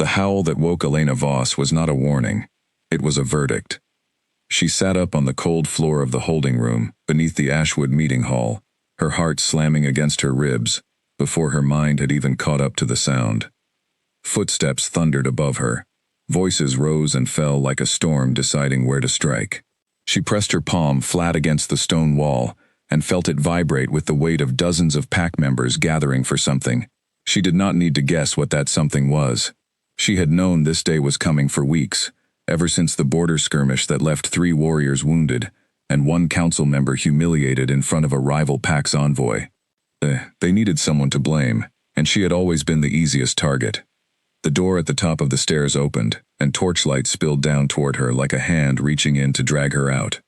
The howl that woke Elena Voss was not a warning. It was a verdict. She sat up on the cold floor of the holding room, beneath the Ashwood meeting hall, her heart slamming against her ribs, before her mind had even caught up to the sound. Footsteps thundered above her. Voices rose and fell like a storm deciding where to strike. She pressed her palm flat against the stone wall and felt it vibrate with the weight of dozens of pack members gathering for something. She did not need to guess what that something was. She had known this day was coming for weeks, ever since the border skirmish that left 3 warriors wounded and 1 council member humiliated in front of a rival pack's envoy. They needed someone to blame, and she had always been the easiest target. The door at the top of the stairs opened, and torchlight spilled down toward her like a hand reaching in to drag her out.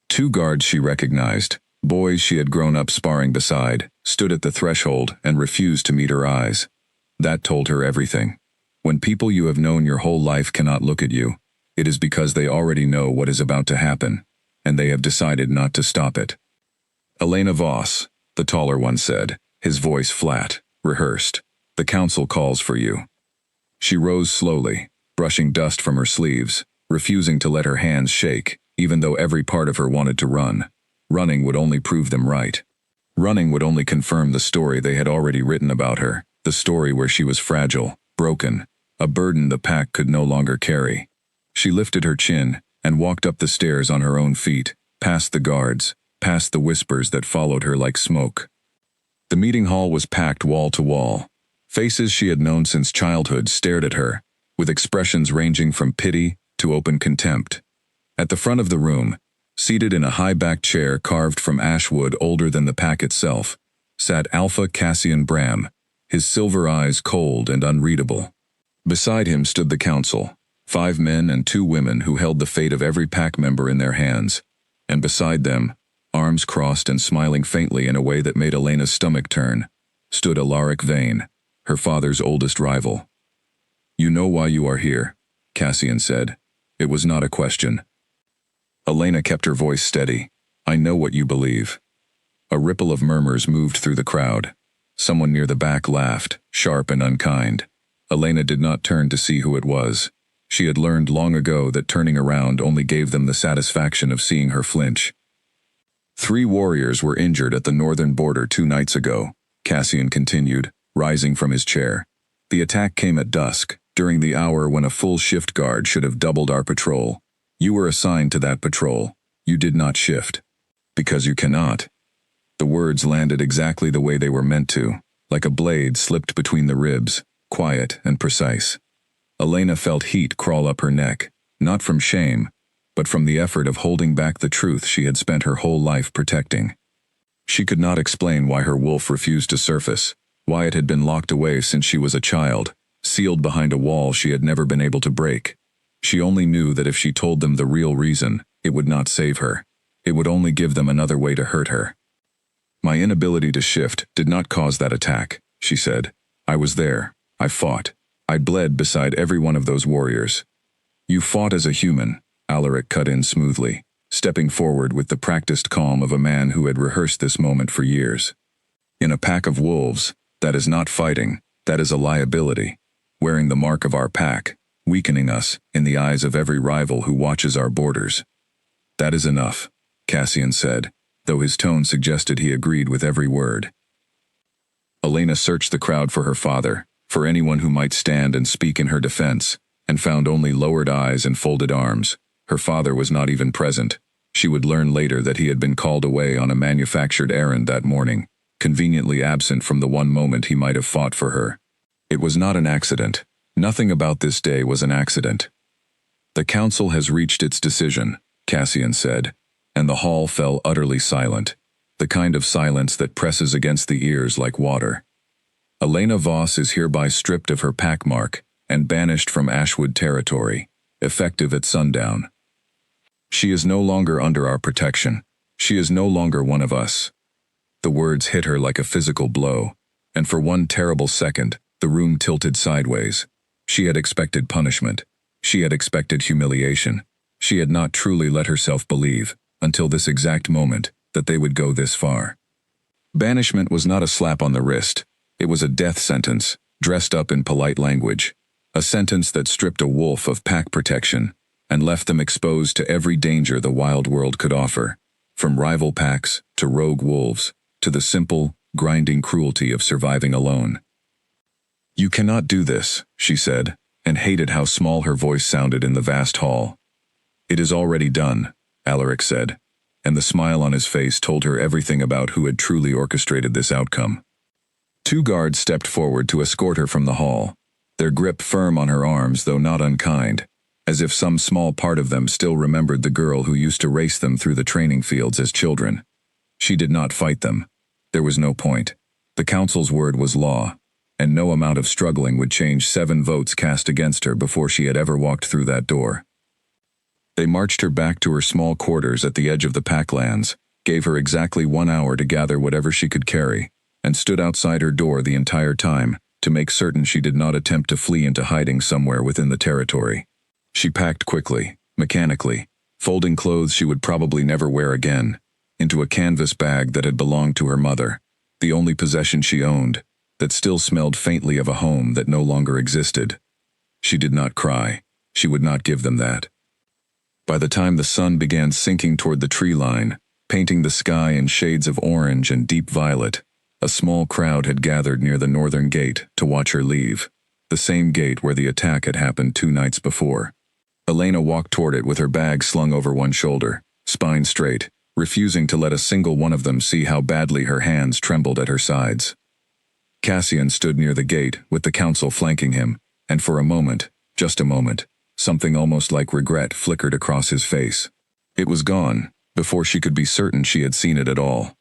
2 guards she recognized, boys she had grown up sparring beside, stood at the threshold and refused to meet her eyes. That told her everything. When people you have known your whole life cannot look at you, it is because they already know what is about to happen, and they have decided not to stop it. Elena Voss, the taller one said, his voice flat, rehearsed. The council calls for you. She rose slowly, brushing dust from her sleeves, refusing to let her hands shake, even though every part of her wanted to run. Running would only prove them right. Running would only confirm the story they had already written about her, the story where she was fragile, broken, a burden the pack could no longer carry. She lifted her chin and walked up the stairs on her own feet, past the guards, past the whispers that followed her like smoke. The meeting hall was packed wall to wall. Faces she had known since childhood stared at her, with expressions ranging from pity to open contempt. At the front of the room, seated in a high-backed chair carved from ashwood older than the pack itself, sat Alpha Cassian Bram, his silver eyes cold and unreadable. Beside him stood the council, 5 men and 2 women who held the fate of every pack member in their hands, and beside them, arms crossed and smiling faintly in a way that made Elena's stomach turn, stood Alaric Vane, her father's oldest rival. "You know why you are here," Cassian said. It was not a question. Elena kept her voice steady. "I know what you believe." A ripple of murmurs moved through the crowd. Someone near the back laughed, sharp and unkind. Elena did not turn to see who it was. She had learned long ago that turning around only gave them the satisfaction of seeing her flinch. 3 warriors were injured at the northern border 2 nights ago, Cassian continued, rising from his chair. The attack came at dusk, during the hour when a full shift guard should have doubled our patrol. You were assigned to that patrol. You did not shift. Because you cannot. The words landed exactly the way they were meant to, like a blade slipped between the ribs, quiet and precise. Elena felt heat crawl up her neck, not from shame, but from the effort of holding back the truth she had spent her whole life protecting. She could not explain why her wolf refused to surface, why it had been locked away since she was a child, sealed behind a wall she had never been able to break. She only knew that if she told them the real reason, it would not save her. It would only give them another way to hurt her. "My inability to shift did not cause that attack," she said. "I was there. I fought. I bled beside every one of those warriors." "You fought as a human," Alaric cut in smoothly, stepping forward with the practiced calm of a man who had rehearsed this moment for years. "In a pack of wolves, that is not fighting, that is a liability, wearing the mark of our pack, weakening us in the eyes of every rival who watches our borders." "That is enough," Cassian said, though his tone suggested he agreed with every word. Elena searched the crowd for her father, for anyone who might stand and speak in her defense, and found only lowered eyes and folded arms. Her father was not even present. She would learn later that he had been called away on a manufactured errand that morning, conveniently absent from the one moment he might have fought for her. It was not an accident. Nothing about this day was an accident. "The council has reached its decision," Cassian said, and the hall fell utterly silent, the kind of silence that presses against the ears like water. "Elena Voss is hereby stripped of her pack mark and banished from Ashwood territory, effective at sundown. She is no longer under our protection. She is no longer one of us." The words hit her like a physical blow, and for one terrible second, the room tilted sideways. She had expected punishment. She had expected humiliation. She had not truly let herself believe, until this exact moment, that they would go this far. Banishment was not a slap on the wrist. It was a death sentence, dressed up in polite language. a sentence that stripped a wolf of pack protection and left them exposed to every danger the wild world could offer, from rival packs to rogue wolves to the simple, grinding cruelty of surviving alone. "You cannot do this," she said, and hated how small her voice sounded in the vast hall. "It is already done," Alaric said, and the smile on his face told her everything about who had truly orchestrated this outcome. 2 guards stepped forward to escort her from the hall, their grip firm on her arms though not unkind, as if some small part of them still remembered the girl who used to race them through the training fields as children. She did not fight them. There was no point. The council's word was law, and no amount of struggling would change 7 votes cast against her before she had ever walked through that door. They marched her back to her small quarters at the edge of the packlands, gave her exactly 1 hour to gather whatever she could carry, and stood outside her door the entire time to make certain she did not attempt to flee into hiding somewhere within the territory. She packed quickly, mechanically, folding clothes she would probably never wear again, into a canvas bag that had belonged to her mother, the only possession she owned, that still smelled faintly of a home that no longer existed. She did not cry. She would not give them that. By the time the sun began sinking toward the tree line, painting the sky in shades of orange and deep violet, a small crowd had gathered near the northern gate to watch her leave, the same gate where the attack had happened 2 nights before. Elena walked toward it with her bag slung over one shoulder, spine straight, refusing to let a single one of them see how badly her hands trembled at her sides. Cassian stood near the gate, with the council flanking him, and for a moment, just a moment, something almost like regret flickered across his face. It was gone, before she could be certain she had seen it at all.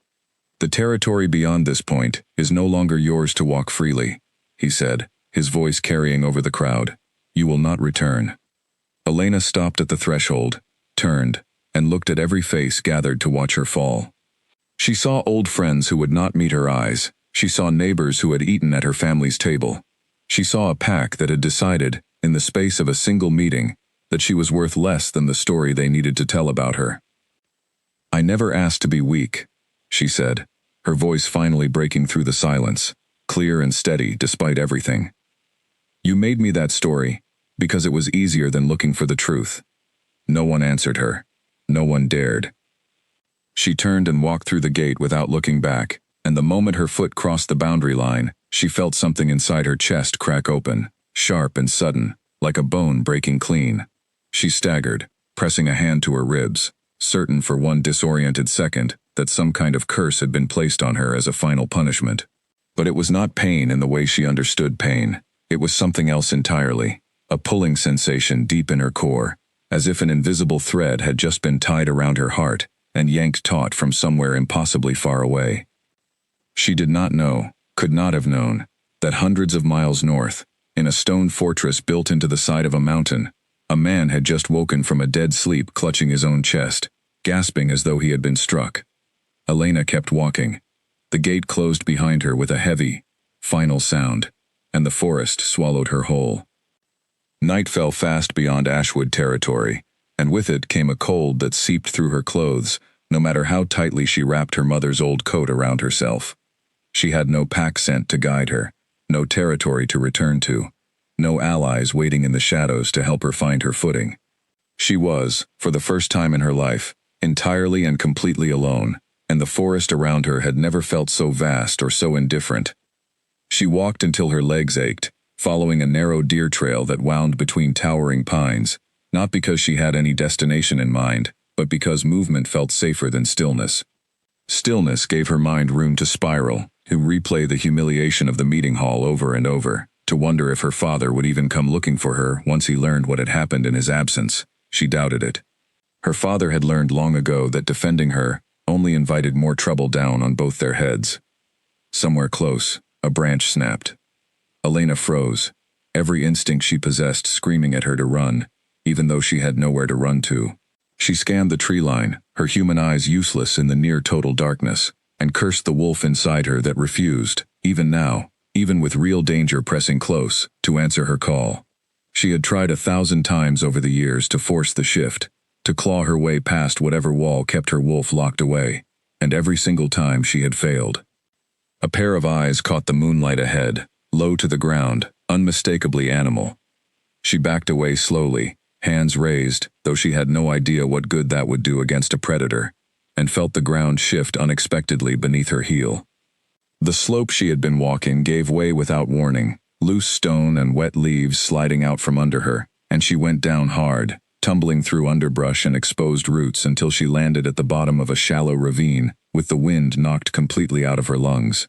"The territory beyond this point is no longer yours to walk freely," he said, his voice carrying over the crowd. "You will not return." Elena stopped at the threshold, turned, and looked at every face gathered to watch her fall. She saw old friends who would not meet her eyes. She saw neighbors who had eaten at her family's table. She saw a pack that had decided, in the space of a single meeting, that she was worth less than the story they needed to tell about her. "I never asked to be weak," she said, her voice finally breaking through the silence, clear and steady despite everything. "You made me that story, because it was easier than looking for the truth." No one answered her. No one dared. She turned and walked through the gate without looking back, and the moment her foot crossed the boundary line, she felt something inside her chest crack open, sharp and sudden, like a bone breaking clean. She staggered, pressing a hand to her ribs, certain for one disoriented second that some kind of curse had been placed on her as a final punishment. But it was not pain in the way she understood pain. It was something else entirely, a pulling sensation deep in her core, as if an invisible thread had just been tied around her heart and yanked taut from somewhere impossibly far away. She did not know, could not have known, that hundreds of miles north, in a stone fortress built into the side of a mountain, a man had just woken from a dead sleep clutching his own chest, gasping as though he had been struck. Elena kept walking. The gate closed behind her with a heavy, final sound, and the forest swallowed her whole. Night fell fast beyond Ashwood territory, and with it came a cold that seeped through her clothes, no matter how tightly she wrapped her mother's old coat around herself. She had no pack scent to guide her, no territory to return to, no allies waiting in the shadows to help her find her footing. She was, for the first time in her life, entirely and completely alone, and the forest around her had never felt so vast or so indifferent. She walked until her legs ached, following a narrow deer trail that wound between towering pines, not because she had any destination in mind, but because movement felt safer than stillness. Stillness gave her mind room to spiral, to replay the humiliation of the meeting hall over and over, to wonder if her father would even come looking for her once he learned what had happened in his absence. She doubted it. Her father had learned long ago that defending her only invited more trouble down on both their heads. Somewhere close, a branch snapped. Elena froze, every instinct she possessed screaming at her to run, even though she had nowhere to run to. She scanned the tree line, her human eyes useless in the near-total darkness, and cursed the wolf inside her that refused, even now, even with real danger pressing close, to answer her call. She had tried 1,000 times over the years to force the shift, to claw her way past whatever wall kept her wolf locked away, and every single time she had failed. A pair of eyes caught the moonlight ahead, low to the ground, unmistakably animal, She backed away slowly, hands raised, though she had no idea what good that would do against a predator, and felt the ground shift unexpectedly beneath her heel. The slope she had been walking gave way without warning, loose stone and wet leaves sliding out from under her, and she went down hard, tumbling through underbrush and exposed roots until she landed at the bottom of a shallow ravine, with the wind knocked completely out of her lungs.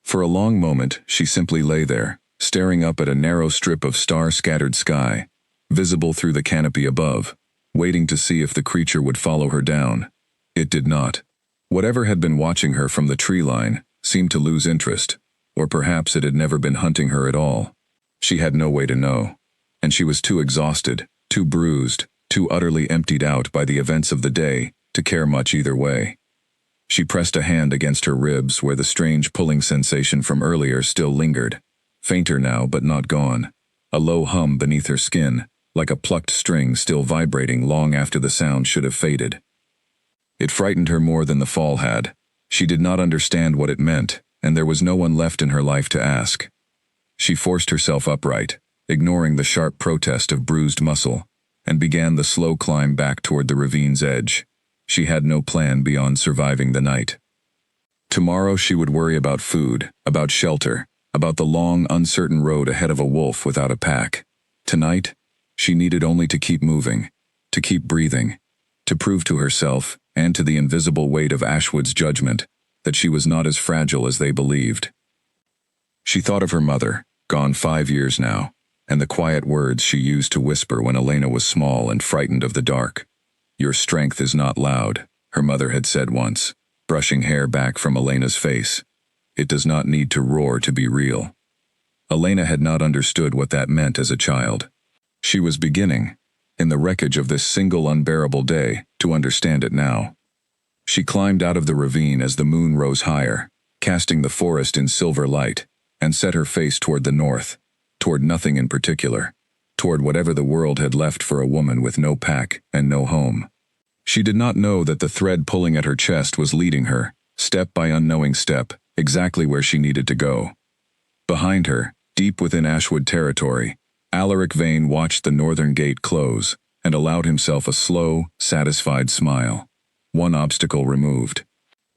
For a long moment, she simply lay there, staring up at a narrow strip of star-scattered sky, visible through the canopy above, waiting to see if the creature would follow her down. It did not. Whatever had been watching her from the tree line seemed to lose interest, or perhaps it had never been hunting her at all. She had no way to know, and she was too exhausted, too bruised, too utterly emptied out by the events of the day to care much either way. She pressed a hand against her ribs where the strange pulling sensation from earlier still lingered, fainter now but not gone, a low hum beneath her skin, like a plucked string still vibrating long after the sound should have faded. It frightened her more than the fall had. She did not understand what it meant, and there was no one left in her life to ask. She forced herself upright, ignoring the sharp protest of bruised muscle, and began the slow climb back toward the ravine's edge. She had no plan beyond surviving the night. Tomorrow she would worry about food, about shelter, about the long, uncertain road ahead of a wolf without a pack. Tonight, she needed only to keep moving, to keep breathing, to prove to herself, and to the invisible weight of Ashwood's judgment, that she was not as fragile as they believed. She thought of her mother, gone 5 years now, and the quiet words she used to whisper when Elena was small and frightened of the dark. "Your strength is not loud," her mother had said once, brushing hair back from Elena's face. "It does not need to roar to be real." Elena had not understood what that meant as a child. She was beginning, in the wreckage of this single unbearable day, to understand it now. She climbed out of the ravine as the moon rose higher, casting the forest in silver light, and set her face toward the north, toward nothing in particular, toward whatever the world had left for a woman with no pack and no home. She did not know that the thread pulling at her chest was leading her, step by unknowing step, exactly where she needed to go. Behind her, deep within Ashwood territory, Alaric Vane watched the northern gate close and allowed himself a slow, satisfied smile. One obstacle removed.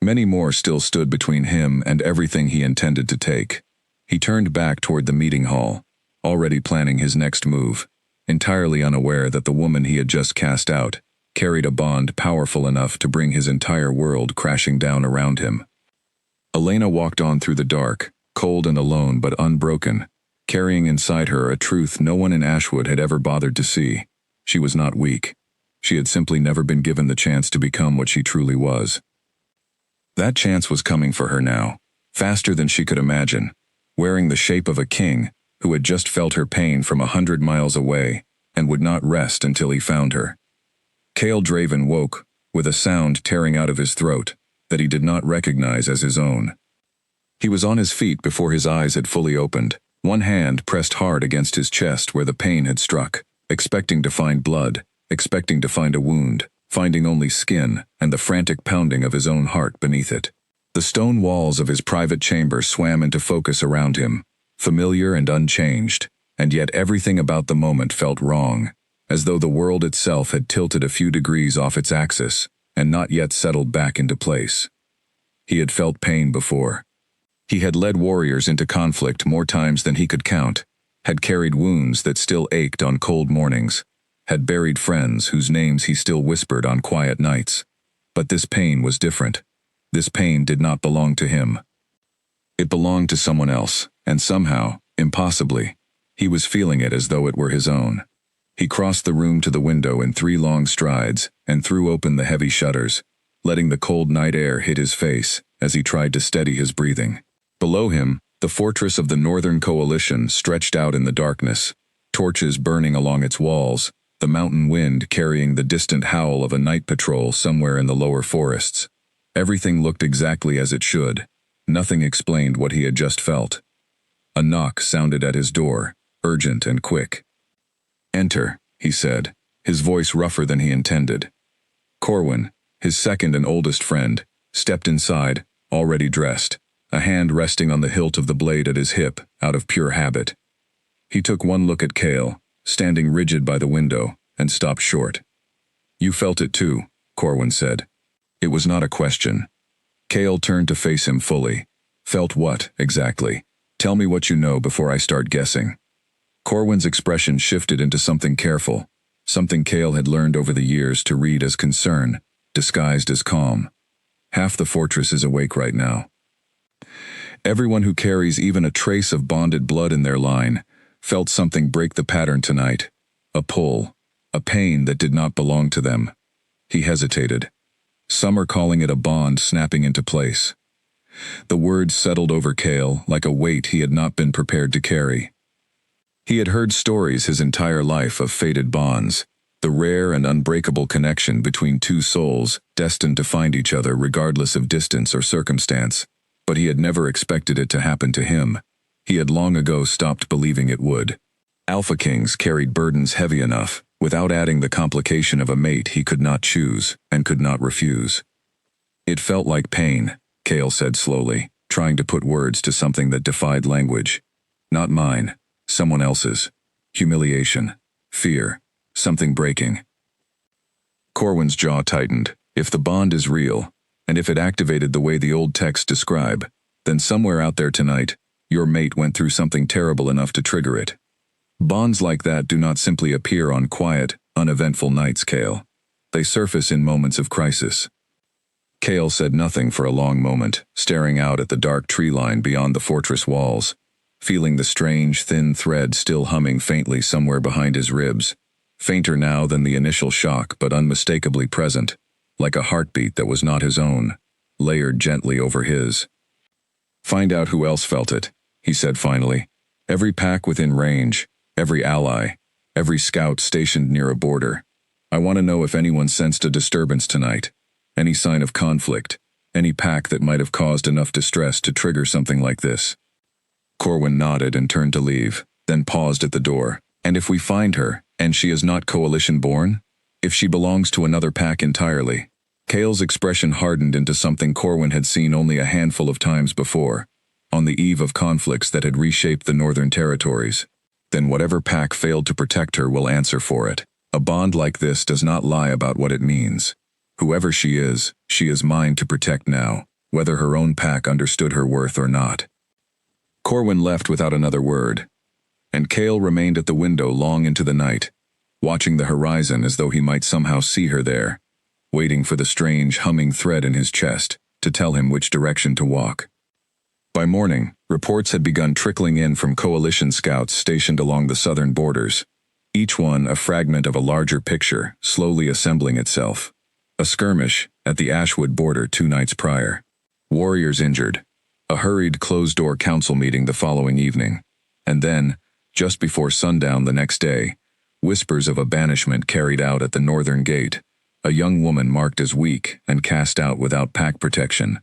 Many more still stood between him and everything he intended to take. He turned back toward the meeting hall, already planning his next move, entirely unaware that the woman he had just cast out carried a bond powerful enough to bring his entire world crashing down around him. Elena walked on through the dark, cold and alone but unbroken, carrying inside her a truth no one in Ashwood had ever bothered to see. She was not weak. She had simply never been given the chance to become what she truly was. That chance was coming for her now, faster than she could imagine, wearing the shape of a king who had just felt her pain from 100 miles away and would not rest until he found her. Cale Draven woke, with a sound tearing out of his throat that he did not recognize as his own. He was on his feet before his eyes had fully opened, one hand pressed hard against his chest where the pain had struck, expecting to find blood, expecting to find a wound, finding only skin and the frantic pounding of his own heart beneath it. The stone walls of his private chamber swam into focus around him, familiar and unchanged, and yet everything about the moment felt wrong, as though the world itself had tilted a few degrees off its axis and not yet settled back into place. He had felt pain before. He had led warriors into conflict more times than he could count, had carried wounds that still ached on cold mornings, had buried friends whose names he still whispered on quiet nights. But this pain was different. This pain did not belong to him. It belonged to someone else, and somehow, impossibly, he was feeling it as though it were his own. He crossed the room to the window in 3 long strides and threw open the heavy shutters, letting the cold night air hit his face as he tried to steady his breathing. Below him, the fortress of the Northern Coalition stretched out in the darkness, torches burning along its walls, the mountain wind carrying the distant howl of a night patrol somewhere in the lower forests. Everything looked exactly as it should. Nothing explained what he had just felt. A knock sounded at his door, urgent and quick. "Enter," he said, his voice rougher than he intended. Corwin, his second and oldest friend, stepped inside, already dressed, a hand resting on the hilt of the blade at his hip, out of pure habit. He took one look at Cale, standing rigid by the window, and stopped short. "You felt it too," Corwin said. It was not a question. Cale turned to face him fully. "Felt what, exactly? Tell me what you know before I start guessing." Corwin's expression shifted into something careful, something Cale had learned over the years to read as concern, disguised as calm. "Half the fortress is awake right now. Everyone who carries even a trace of bonded blood in their line felt something break the pattern tonight. A pull, a pain that did not belong to them." He hesitated. "Some are calling it a bond snapping into place." The words settled over Cale like a weight he had not been prepared to carry. He had heard stories his entire life of fated bonds, the rare and unbreakable connection between two souls destined to find each other regardless of distance or circumstance, but he had never expected it to happen to him. He had long ago stopped believing it would. Alpha Kings carried burdens heavy enough, without adding the complication of a mate he could not choose and could not refuse. "It felt like pain," Cale said slowly, trying to put words to something that defied language. "Not mine, someone else's. Humiliation, fear, something breaking." Corwin's jaw tightened. If the bond is real, and if it activated the way the old texts describe, then somewhere out there tonight, your mate went through something terrible enough to trigger it. Bonds like that do not simply appear on quiet, uneventful nights, Cale. They surface in moments of crisis. Cale said nothing for a long moment, staring out at the dark tree line beyond the fortress walls, feeling the strange, thin thread still humming faintly somewhere behind his ribs, fainter now than the initial shock but unmistakably present, like a heartbeat that was not his own, layered gently over his. "Find out who else felt it," he said finally. "Every pack within range, every ally, every scout stationed near a border. I want to know if anyone sensed a disturbance tonight, any sign of conflict, any pack that might have caused enough distress to trigger something like this." Corwin nodded and turned to leave, then paused at the door. "And if we find her, and she is not coalition-born? If she belongs to another pack entirely?" Cale's expression hardened into something Corwin had seen only a handful of times before, on the eve of conflicts that had reshaped the northern territories. "Then whatever pack failed to protect her will answer for it. A bond like this does not lie about what it means. Whoever she is mine to protect now, whether her own pack understood her worth or not." Corwin left without another word, and Cale remained at the window long into the night, watching the horizon as though he might somehow see her there, waiting for the strange humming thread in his chest to tell him which direction to walk. By morning, reports had begun trickling in from coalition scouts stationed along the southern borders, each one a fragment of a larger picture slowly assembling itself. A skirmish at the Ashwood border 2 nights prior. Warriors injured. A hurried closed-door council meeting the following evening. And then, just before sundown the next day, whispers of a banishment carried out at the northern gate, a young woman marked as weak and cast out without pack protection.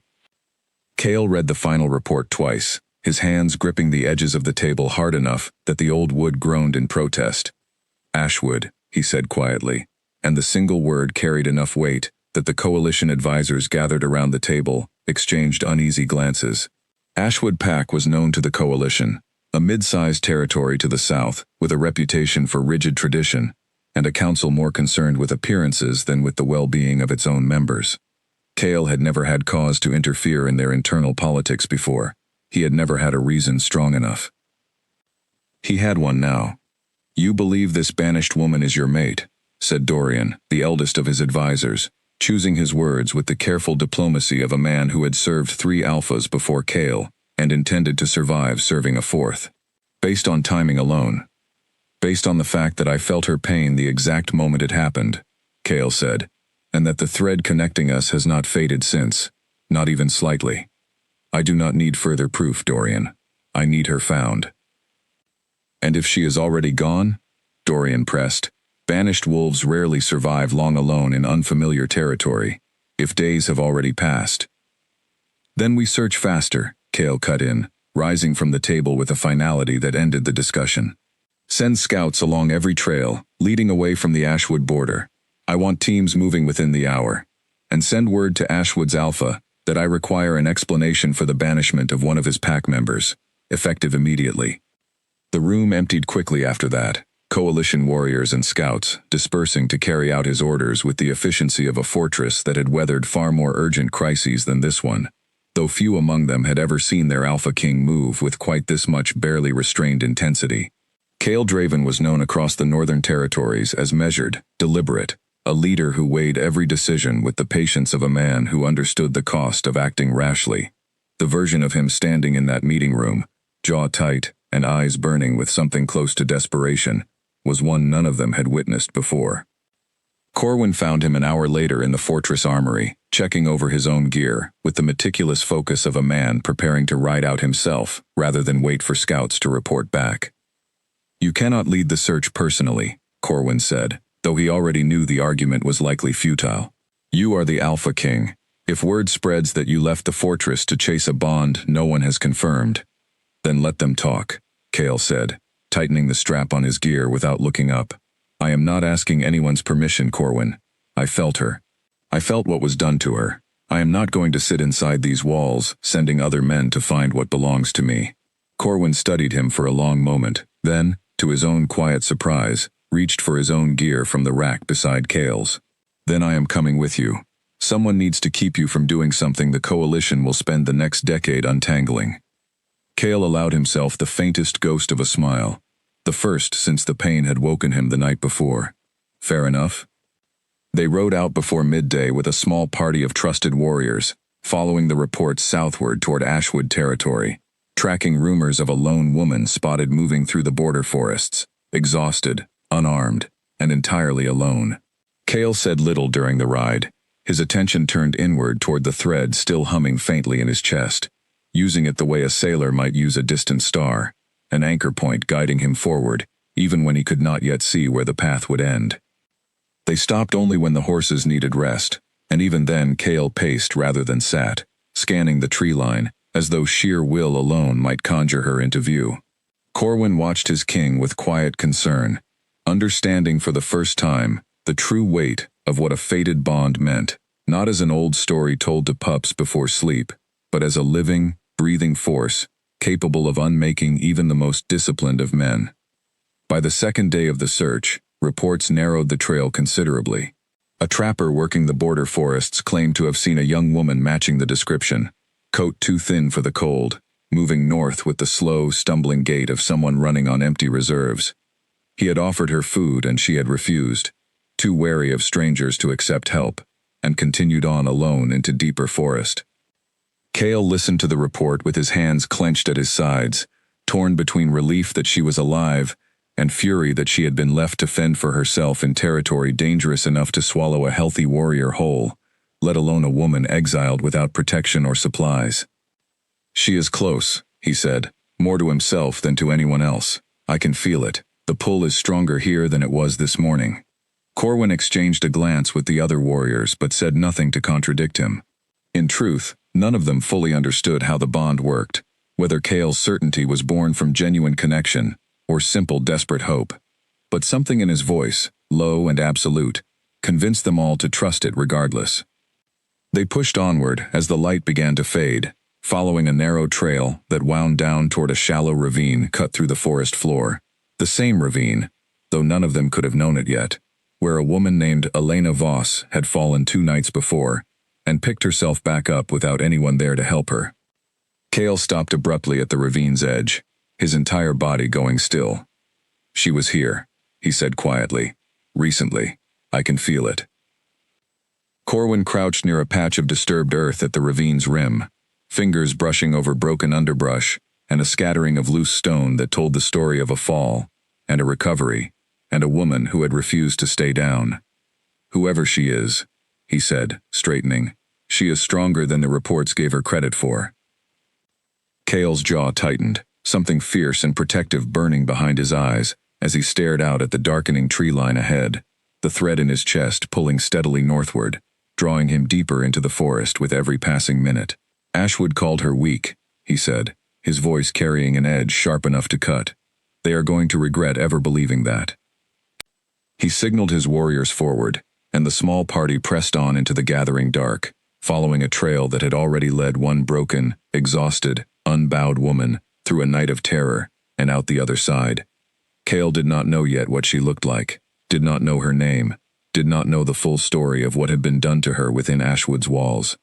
Cale read the final report twice, his hands gripping the edges of the table hard enough that the old wood groaned in protest. "Ashwood," he said quietly, and the single word carried enough weight that the coalition advisors gathered around the table exchanged uneasy glances. Ashwood Pack was known to the coalition, a mid-sized territory to the south with a reputation for rigid tradition, and a council more concerned with appearances than with the well-being of its own members. Cale had never had cause to interfere in their internal politics before. He had never had a reason strong enough. He had one now. "You believe this banished woman is your mate," said Dorian, the eldest of his advisors, choosing his words with the careful diplomacy of a man who had served 3 alphas before Cale and intended to survive serving a 4th. "Based on timing alone. Based on the fact that I felt her pain the exact moment it happened," Cale said, "and that the thread connecting us has not faded since, not even slightly. I do not need further proof, Dorian. I need her found." "And if she is already gone?" Dorian pressed. "Banished wolves rarely survive long alone in unfamiliar territory, if days have already passed." "Then we search faster," Cale cut in, rising from the table with a finality that ended the discussion. "Send scouts along every trail, leading away from the Ashwood border. I want teams moving within the hour. And send word to Ashwood's Alpha that I require an explanation for the banishment of one of his pack members, effective immediately." The room emptied quickly after that, coalition warriors and scouts dispersing to carry out his orders with the efficiency of a fortress that had weathered far more urgent crises than this one, though few among them had ever seen their Alpha King move with quite this much barely restrained intensity. Cale Draven was known across the Northern Territories as measured, deliberate, a leader who weighed every decision with the patience of a man who understood the cost of acting rashly. The version of him standing in that meeting room, jaw tight and eyes burning with something close to desperation, was one none of them had witnessed before. Corwin found him an hour later in the fortress armory, checking over his own gear, with the meticulous focus of a man preparing to ride out himself rather than wait for scouts to report back. "You cannot lead the search personally," Corwin said, though he already knew the argument was likely futile. "You are the Alpha King. If word spreads that you left the fortress to chase a bond no one has confirmed, then let them talk," Cale said, tightening the strap on his gear without looking up. "I am not asking anyone's permission, Corwin. I felt her. I felt what was done to her. I am not going to sit inside these walls, sending other men to find what belongs to me." Corwin studied him for a long moment, then, to his own quiet surprise, reached for his own gear from the rack beside Cale's. "Then I am coming with you. Someone needs to keep you from doing something the Coalition will spend the next decade untangling." Cale allowed himself the faintest ghost of a smile, the first since the pain had woken him the night before. "Fair enough." They rode out before midday with a small party of trusted warriors, following the reports southward toward Ashwood territory, tracking rumors of a lone woman spotted moving through the border forests, exhausted, unarmed, and entirely alone. Cale said little during the ride, his attention turned inward toward the thread still humming faintly in his chest, using it the way a sailor might use a distant star, an anchor point guiding him forward, even when he could not yet see where the path would end. They stopped only when the horses needed rest, and even then Cale paced rather than sat, scanning the tree line, as though sheer will alone might conjure her into view. Corwin watched his king with quiet concern, understanding for the first time the true weight of what a fated bond meant, not as an old story told to pups before sleep, but as a living, breathing force, capable of unmaking even the most disciplined of men. By the second day of the search, reports narrowed the trail considerably. A trapper working the border forests claimed to have seen a young woman matching the description, coat too thin for the cold, moving north with the slow, stumbling gait of someone running on empty reserves. He had offered her food and she had refused, too wary of strangers to accept help, and continued on alone into deeper forest. Cale listened to the report with his hands clenched at his sides, torn between relief that she was alive and fury that she had been left to fend for herself in territory dangerous enough to swallow a healthy warrior whole, let alone a woman exiled without protection or supplies. "She is close," he said, more to himself than to anyone else. "I can feel it. The pull is stronger here than it was this morning." Corwin exchanged a glance with the other warriors but said nothing to contradict him. In truth, none of them fully understood how the bond worked, whether Cale's certainty was born from genuine connection or simple desperate hope. But something in his voice, low and absolute, convinced them all to trust it regardless. They pushed onward as the light began to fade, following a narrow trail that wound down toward a shallow ravine cut through the forest floor. The same ravine, though none of them could have known it yet, where a woman named Elena Voss had fallen 2 nights before, and picked herself back up without anyone there to help her. Cale stopped abruptly at the ravine's edge, his entire body going still. "She was here," he said quietly. "Recently. I can feel it." Corwin crouched near a patch of disturbed earth at the ravine's rim, fingers brushing over broken underbrush and a scattering of loose stone that told the story of a fall, and a recovery, and a woman who had refused to stay down. "Whoever she is," he said, straightening, "she is stronger than the reports gave her credit for." Cale's jaw tightened, something fierce and protective burning behind his eyes as he stared out at the darkening tree line ahead, the thread in his chest pulling steadily northward, drawing him deeper into the forest with every passing minute. "Ashwood called her weak," he said, his voice carrying an edge sharp enough to cut. "They are going to regret ever believing that." He signaled his warriors forward, and the small party pressed on into the gathering dark, following a trail that had already led one broken, exhausted, unbowed woman through a night of terror and out the other side. Cale did not know yet what she looked like, did not know her name, did not know the full story of what had been done to her within Ashwood's walls.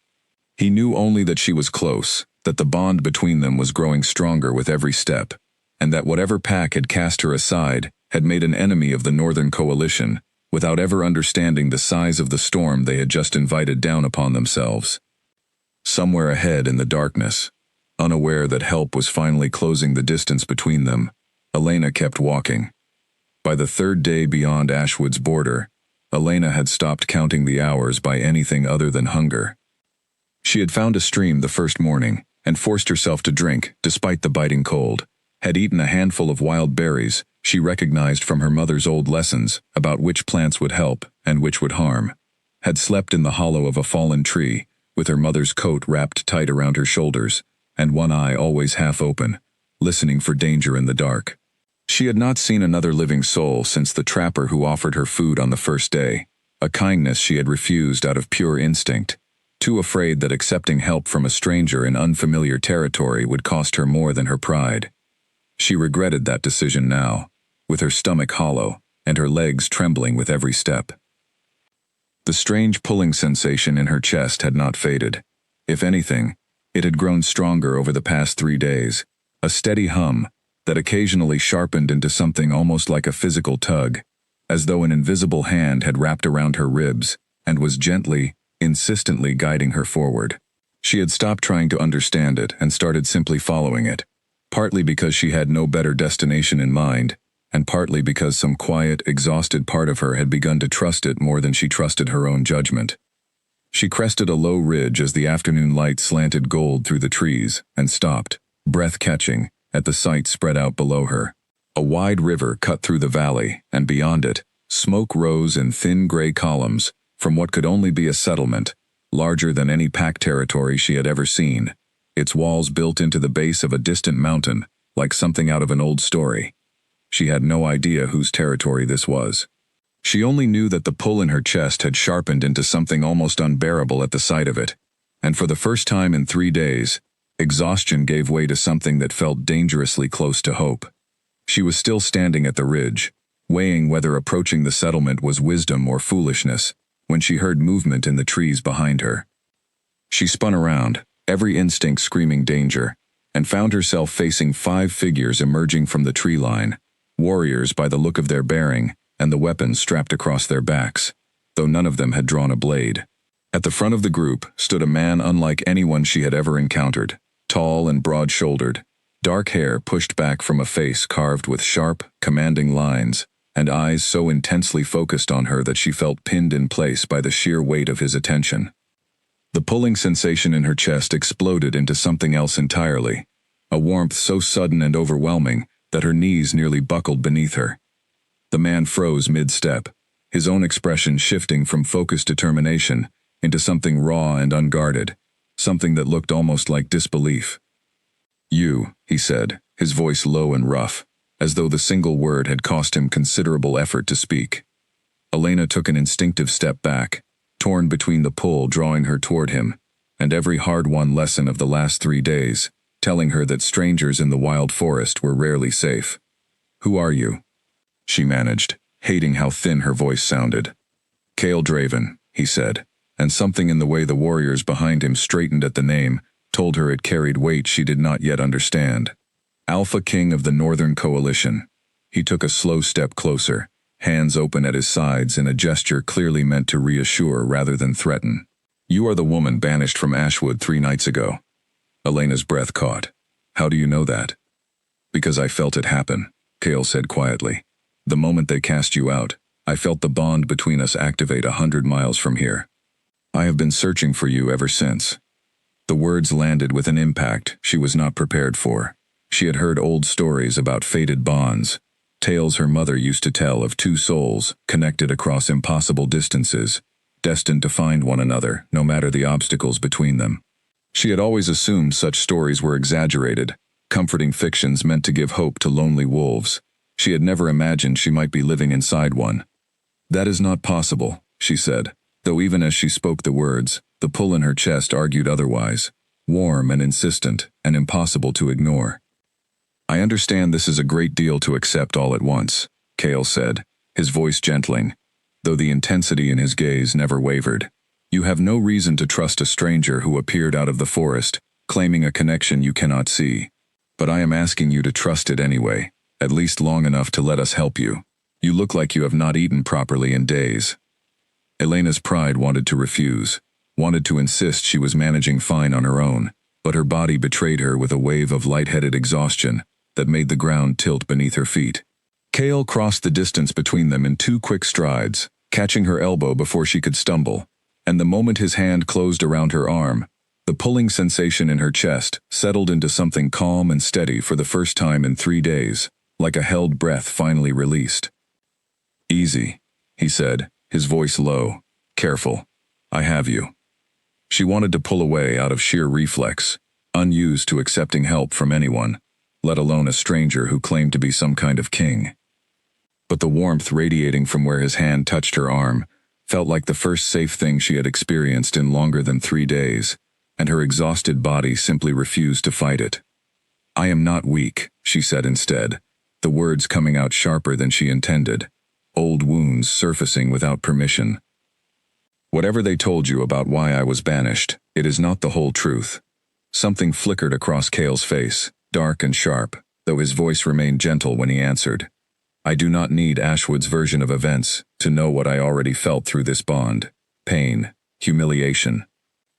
He knew only that she was close, that the bond between them was growing stronger with every step, and that whatever pack had cast her aside had made an enemy of the Northern Coalition, without ever understanding the size of the storm they had just invited down upon themselves. Somewhere ahead in the darkness, unaware that help was finally closing the distance between them, Elena kept walking. By the third day beyond Ashwood's border, Elena had stopped counting the hours by anything other than hunger. She had found a stream the first morning and forced herself to drink despite the biting cold, had eaten a handful of wild berries she recognized from her mother's old lessons about which plants would help and which would harm, had slept in the hollow of a fallen tree, with her mother's coat wrapped tight around her shoulders, and one eye always half open, listening for danger in the dark. She had not seen another living soul since the trapper who offered her food on the first day, a kindness she had refused out of pure instinct, too afraid that accepting help from a stranger in unfamiliar territory would cost her more than her pride. She regretted that decision now, with her stomach hollow and her legs trembling with every step. The strange pulling sensation in her chest had not faded. If anything, it had grown stronger over the past 3 days, a steady hum that occasionally sharpened into something almost like a physical tug, as though an invisible hand had wrapped around her ribs and was gently, insistently guiding her forward. She had stopped trying to understand it and started simply following it, partly because she had no better destination in mind, and partly because some quiet, exhausted part of her had begun to trust it more than she trusted her own judgment. She crested a low ridge as the afternoon light slanted gold through the trees, and stopped, breath-catching, at the sight spread out below her. A wide river cut through the valley, and beyond it, smoke rose in thin gray columns from what could only be a settlement, larger than any pack territory she had ever seen, its walls built into the base of a distant mountain, like something out of an old story. She had no idea whose territory this was. She only knew that the pull in her chest had sharpened into something almost unbearable at the sight of it, and for the first time in 3 days, exhaustion gave way to something that felt dangerously close to hope. She was still standing at the ridge, weighing whether approaching the settlement was wisdom or foolishness, when she heard movement in the trees behind her. She spun around, every instinct screaming danger, and found herself facing 5 figures emerging from the tree line, warriors by the look of their bearing and the weapons strapped across their backs, though none of them had drawn a blade. At the front of the group stood a man unlike anyone she had ever encountered, tall and broad-shouldered, dark hair pushed back from a face carved with sharp, commanding lines, and eyes so intensely focused on her that she felt pinned in place by the sheer weight of his attention. The pulling sensation in her chest exploded into something else entirely, a warmth so sudden and overwhelming that her knees nearly buckled beneath her. The man froze mid-step, his own expression shifting from focused determination into something raw and unguarded, something that looked almost like disbelief. "You," he said, his voice low and rough, as though the single word had cost him considerable effort to speak. Elena took an instinctive step back, torn between the pull drawing her toward him, and every hard-won lesson of the last 3 days, telling her that strangers in the wild forest were rarely safe. "Who are you?" she managed, hating how thin her voice sounded. "Cale Draven," he said, and something in the way the warriors behind him straightened at the name told her it carried weight she did not yet understand. Alpha King of the Northern Coalition. He took a slow step closer, hands open at his sides in a gesture clearly meant to reassure rather than threaten. "You are the woman banished from Ashwood 3 nights ago." Elena's breath caught. "How do you know that?" "Because I felt it happen," Cale said quietly. "The moment they cast you out, I felt the bond between us activate 100 miles from here. I have been searching for you ever since." The words landed with an impact she was not prepared for. She had heard old stories about fated bonds, tales her mother used to tell of 2 souls connected across impossible distances, destined to find one another no matter the obstacles between them. She had always assumed such stories were exaggerated, comforting fictions meant to give hope to lonely wolves. She had never imagined she might be living inside one. "That is not possible," she said, though even as she spoke the words, the pull in her chest argued otherwise, warm and insistent and impossible to ignore. I understand this is a great deal to accept all at once, Kale said, his voice gentling, though the intensity in his gaze never wavered. You have no reason to trust a stranger who appeared out of the forest, claiming a connection you cannot see. But I am asking you to trust it anyway, at least long enough to let us help you. You look like you have not eaten properly in days. Elena's pride wanted to refuse, wanted to insist she was managing fine on her own, but her body betrayed her with a wave of lightheaded exhaustion that made the ground tilt beneath her feet. Kale crossed the distance between them in 2 quick strides, catching her elbow before she could stumble, and the moment his hand closed around her arm, the pulling sensation in her chest settled into something calm and steady for the first time in 3 days, like a held breath finally released. Easy, he said, his voice low, careful. I have you. She wanted to pull away out of sheer reflex, unused to accepting help from anyone, let alone a stranger who claimed to be some kind of king. But the warmth radiating from where his hand touched her arm felt like the first safe thing she had experienced in longer than 3 days, and her exhausted body simply refused to fight it. I am not weak, she said instead, the words coming out sharper than she intended, old wounds surfacing without permission. Whatever they told you about why I was banished, it is not the whole truth. Something flickered across Kale's face, dark and sharp, though his voice remained gentle when he answered. I do not need Ashwood's version of events to know what I already felt through this bond. Pain, humiliation.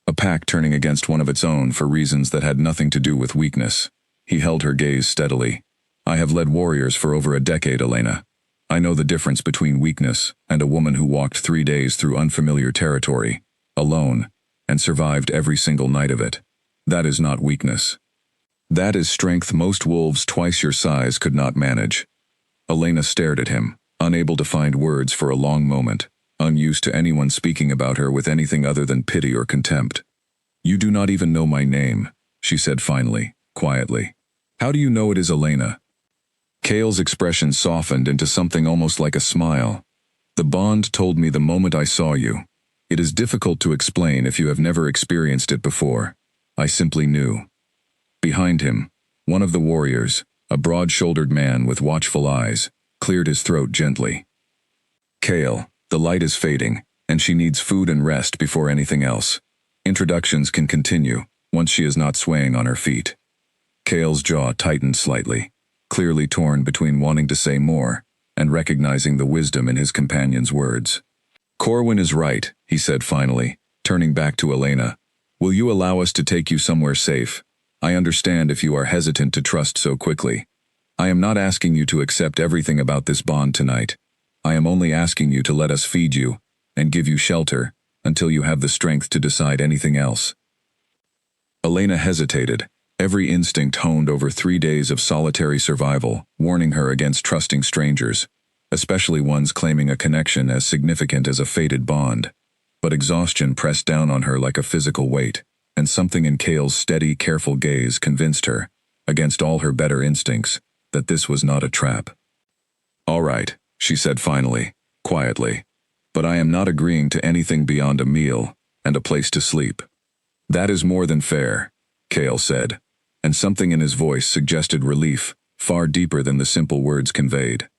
A pack turning against one of its own for reasons that had nothing to do with weakness. He held her gaze steadily. I have led warriors for over a decade, Elena. I know the difference between weakness and a woman who walked 3 days through unfamiliar territory, alone, and survived every single night of it. That is not weakness. That is strength most wolves twice your size could not manage. Elena stared at him, unable to find words for a long moment, unused to anyone speaking about her with anything other than pity or contempt. You do not even know my name, she said finally, quietly. How do you know it is Elena? Kale's expression softened into something almost like a smile. The bond told me the moment I saw you. It is difficult to explain if you have never experienced it before. I simply knew. Behind him, one of the warriors, a broad-shouldered man with watchful eyes, cleared his throat gently. Kale, the light is fading, and she needs food and rest before anything else. Introductions can continue, once she is not swaying on her feet. Kale's jaw tightened slightly, clearly torn between wanting to say more and recognizing the wisdom in his companion's words. Corwin is right, he said finally, turning back to Elena. Will you allow us to take you somewhere safe? I understand if you are hesitant to trust so quickly. I am not asking you to accept everything about this bond tonight. I am only asking you to let us feed you and give you shelter until you have the strength to decide anything else. Elena hesitated, every instinct honed over 3 days of solitary survival, warning her against trusting strangers, especially ones claiming a connection as significant as a fated bond. But exhaustion pressed down on her like a physical weight, and something in Kale's steady, careful gaze convinced her, against all her better instincts, that this was not a trap. All right, she said finally, quietly, but I am not agreeing to anything beyond a meal and a place to sleep. That is more than fair, Kale said, and something in his voice suggested relief, far deeper than the simple words conveyed.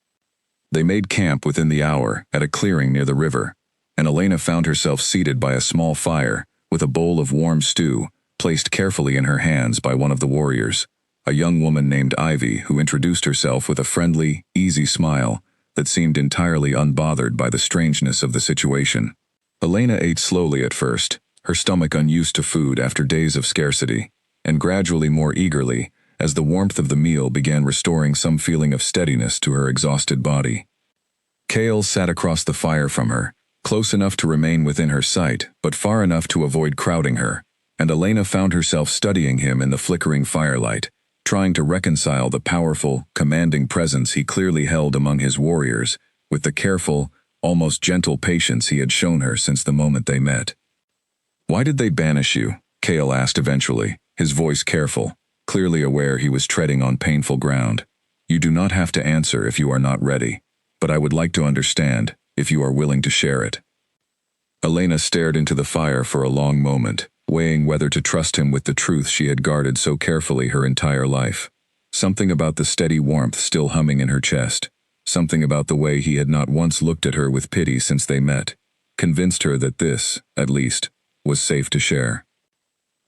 They made camp within the hour at a clearing near the river, and Elena found herself seated by a small fire, with a bowl of warm stew, placed carefully in her hands by one of the warriors, a young woman named Ivy who introduced herself with a friendly, easy smile that seemed entirely unbothered by the strangeness of the situation. Elena ate slowly at first, her stomach unused to food after days of scarcity, and gradually more eagerly as the warmth of the meal began restoring some feeling of steadiness to her exhausted body. Kale sat across the fire from her, close enough to remain within her sight, but far enough to avoid crowding her, and Elena found herself studying him in the flickering firelight, trying to reconcile the powerful, commanding presence he clearly held among his warriors with the careful, almost gentle patience he had shown her since the moment they met. Why did they banish you? Kale asked eventually, his voice careful, clearly aware he was treading on painful ground. You do not have to answer if you are not ready, but I would like to understand, if you are willing to share it. Elena stared into the fire for a long moment, weighing whether to trust him with the truth she had guarded so carefully her entire life. Something about the steady warmth still humming in her chest. Something about the way he had not once looked at her with pity since they met, convinced her that this, at least, was safe to share.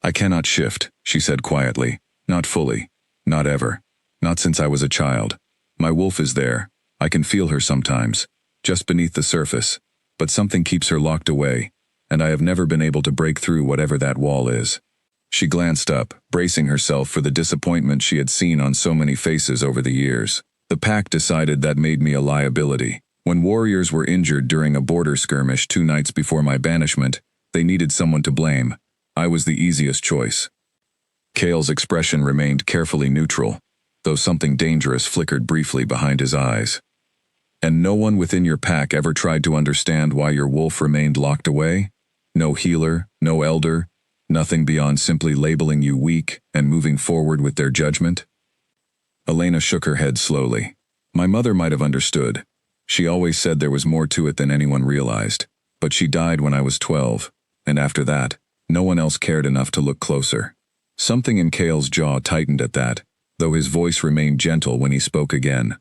"I cannot shift," she said quietly. "Not fully. Not ever. Not since I was a child. My wolf is there. I can feel her sometimes, just beneath the surface, but something keeps her locked away, and I have never been able to break through whatever that wall is." She glanced up, bracing herself for the disappointment she had seen on so many faces over the years. "The pack decided that made me a liability. When warriors were injured during a border skirmish 2 nights before my banishment, they needed someone to blame. I was the easiest choice." Cale's expression remained carefully neutral, though something dangerous flickered briefly behind his eyes. "And no one within your pack ever tried to understand why your wolf remained locked away? No healer, no elder, nothing beyond simply labeling you weak and moving forward with their judgment?" Elena shook her head slowly. "My mother might have understood. She always said there was more to it than anyone realized. But she died when I was 12, and after that, no one else cared enough to look closer." Something in Cale's jaw tightened at that, though his voice remained gentle when he spoke again.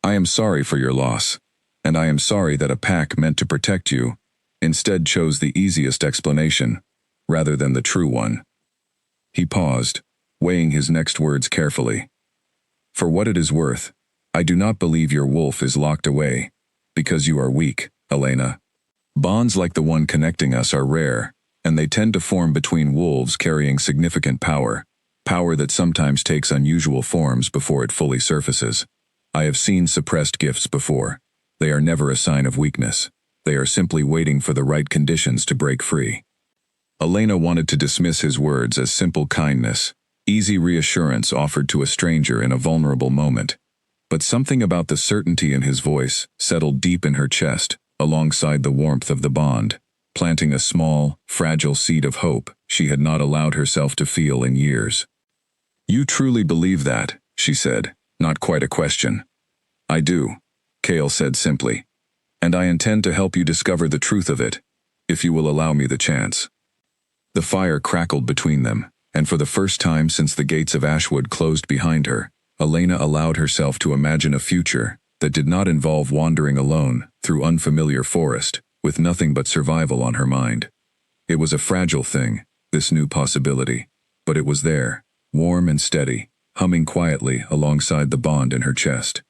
"I am sorry for your loss, and I am sorry that a pack meant to protect you instead chose the easiest explanation, rather than the true one." He paused, weighing his next words carefully. "For what it is worth, I do not believe your wolf is locked away, because you are weak, Elena. Bonds like the one connecting us are rare, and they tend to form between wolves carrying significant power that sometimes takes unusual forms before it fully surfaces. I have seen suppressed gifts before. They are never a sign of weakness. They are simply waiting for the right conditions to break free." Elena wanted to dismiss his words as simple kindness, easy reassurance offered to a stranger in a vulnerable moment. But something about the certainty in his voice settled deep in her chest, alongside the warmth of the bond, planting a small, fragile seed of hope she had not allowed herself to feel in years. "You truly believe that," she said, not quite a question. "I do," Cale said simply. "And I intend to help you discover the truth of it, if you will allow me the chance." The fire crackled between them, and for the first time since the gates of Ashwood closed behind her, Elena allowed herself to imagine a future that did not involve wandering alone through unfamiliar forest, with nothing but survival on her mind. It was a fragile thing, this new possibility, but it was there, warm and steady, humming quietly alongside the bond in her chest.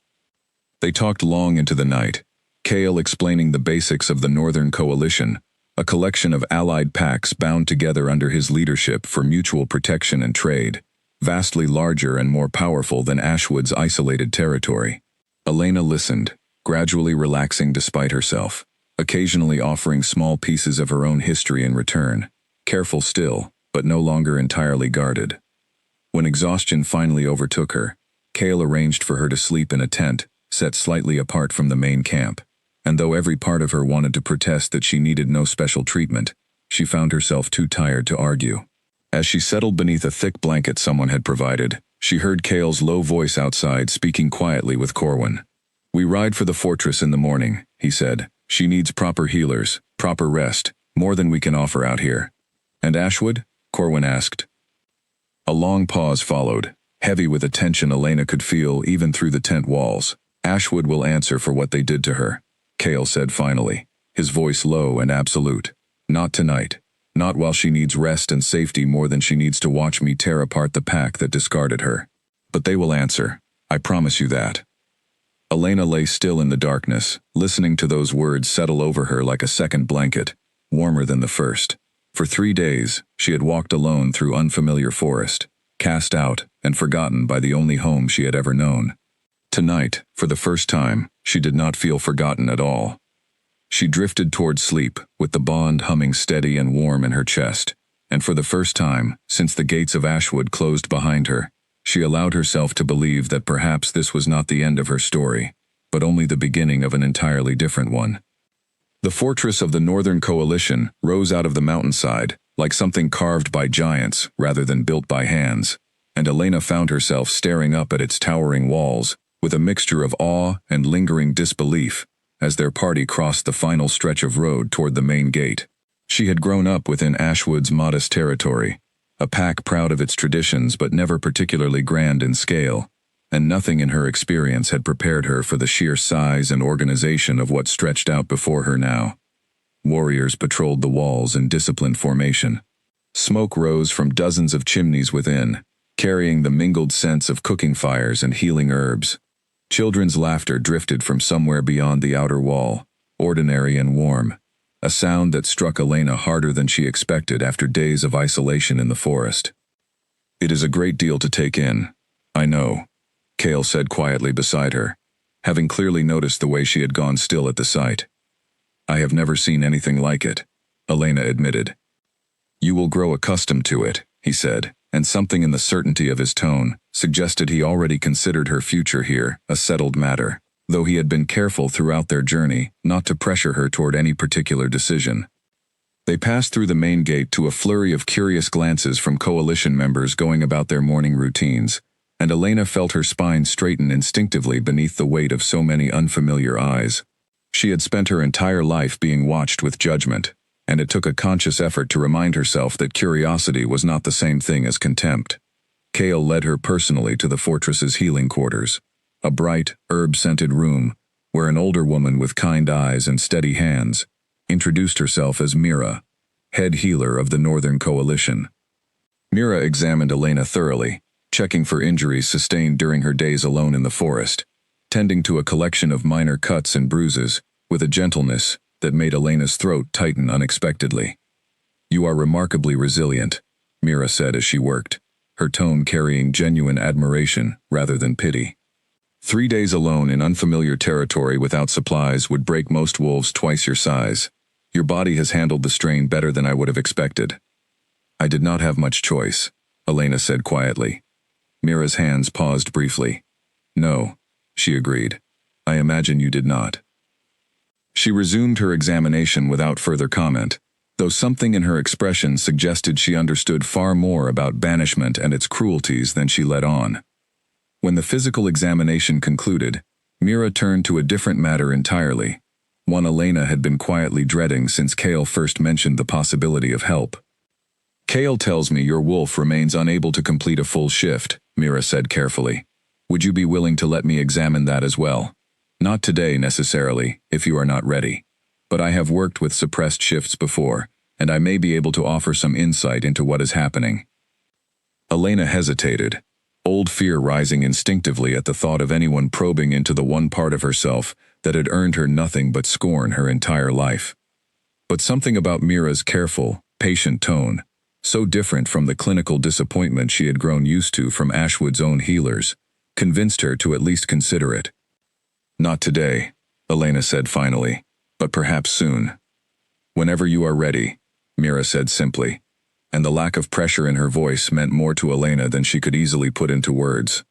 They talked long into the night, Cale explaining the basics of the Northern Coalition, a collection of allied packs bound together under his leadership for mutual protection and trade, vastly larger and more powerful than Ashwood's isolated territory. Elena listened, gradually relaxing despite herself, occasionally offering small pieces of her own history in return, careful still, but no longer entirely guarded. When exhaustion finally overtook her, Cale arranged for her to sleep in a tent, set slightly apart from the main camp. And though every part of her wanted to protest that she needed no special treatment, she found herself too tired to argue. As she settled beneath a thick blanket someone had provided, she heard Cale's low voice outside speaking quietly with Corwin. "We ride for the fortress in the morning," he said. "She needs proper healers, proper rest, more than we can offer out here." "And Ashwood?" Corwin asked. A long pause followed, heavy with a tension Elena could feel even through the tent walls. "Ashwood will answer for what they did to her," Cale said finally, his voice low and absolute. "Not tonight. Not while she needs rest and safety more than she needs to watch me tear apart the pack that discarded her. But they will answer. I promise you that." Elena lay still in the darkness, listening to those words settle over her like a second blanket, warmer than the first. For 3 days, she had walked alone through unfamiliar forest, cast out and forgotten by the only home she had ever known. Tonight, for the first time, she did not feel forgotten at all. She drifted toward sleep, with the bond humming steady and warm in her chest, and for the first time, since the gates of Ashwood closed behind her, she allowed herself to believe that perhaps this was not the end of her story, but only the beginning of an entirely different one. The fortress of the Northern Coalition rose out of the mountainside, like something carved by giants rather than built by hands, and Elena found herself staring up at its towering walls, with a mixture of awe and lingering disbelief, as their party crossed the final stretch of road toward the main gate. She had grown up within Ashwood's modest territory, a pack proud of its traditions but never particularly grand in scale, and nothing in her experience had prepared her for the sheer size and organization of what stretched out before her now. Warriors patrolled the walls in disciplined formation. Smoke rose from dozens of chimneys within, carrying the mingled scents of cooking fires and healing herbs. Children's laughter drifted from somewhere beyond the outer wall, ordinary and warm, a sound that struck Elena harder than she expected after days of isolation in the forest. "It is a great deal to take in, I know," Cale said quietly beside her, having clearly noticed the way she had gone still at the sight. "I have never seen anything like it," Elena admitted. "You will grow accustomed to it," he said, and something in the certainty of his tone suggested he already considered her future here a settled matter, though he had been careful throughout their journey not to pressure her toward any particular decision. They passed through the main gate to a flurry of curious glances from coalition members going about their morning routines, and Elena felt her spine straighten instinctively beneath the weight of so many unfamiliar eyes. She had spent her entire life being watched with judgment, and it took a conscious effort to remind herself that curiosity was not the same thing as contempt. Cale led her personally to the fortress's healing quarters, a bright, herb-scented room where an older woman with kind eyes and steady hands introduced herself as Mira, head healer of the Northern Coalition. Mira examined Elena thoroughly, checking for injuries sustained during her days alone in the forest, tending to a collection of minor cuts and bruises with a gentleness that made Elena's throat tighten unexpectedly. "You are remarkably resilient," Mira said as she worked, her tone carrying genuine admiration rather than pity. 3 days alone in unfamiliar territory without supplies would break most wolves twice your size. Your body has handled the strain better than I would have expected." "I did not have much choice," Elena said quietly. Mira's hands paused briefly. "No," she agreed. "I imagine you did not." She resumed her examination without further comment, though something in her expression suggested she understood far more about banishment and its cruelties than she let on. When the physical examination concluded, Mira turned to a different matter entirely, one Elena had been quietly dreading since Cale first mentioned the possibility of help. "Cale tells me your wolf remains unable to complete a full shift," Mira said carefully. "Would you be willing to let me examine that as well? Not today necessarily, if you are not ready. But I have worked with suppressed shifts before, and I may be able to offer some insight into what is happening." Elena hesitated, old fear rising instinctively at the thought of anyone probing into the one part of herself that had earned her nothing but scorn her entire life. But something about Mira's careful, patient tone, so different from the clinical disappointment she had grown used to from Ashwood's own healers, convinced her to at least consider it. "Not today," Elena said finally, "but perhaps soon." "Whenever you are ready," Mira said simply, and the lack of pressure in her voice meant more to Elena than she could easily put into words.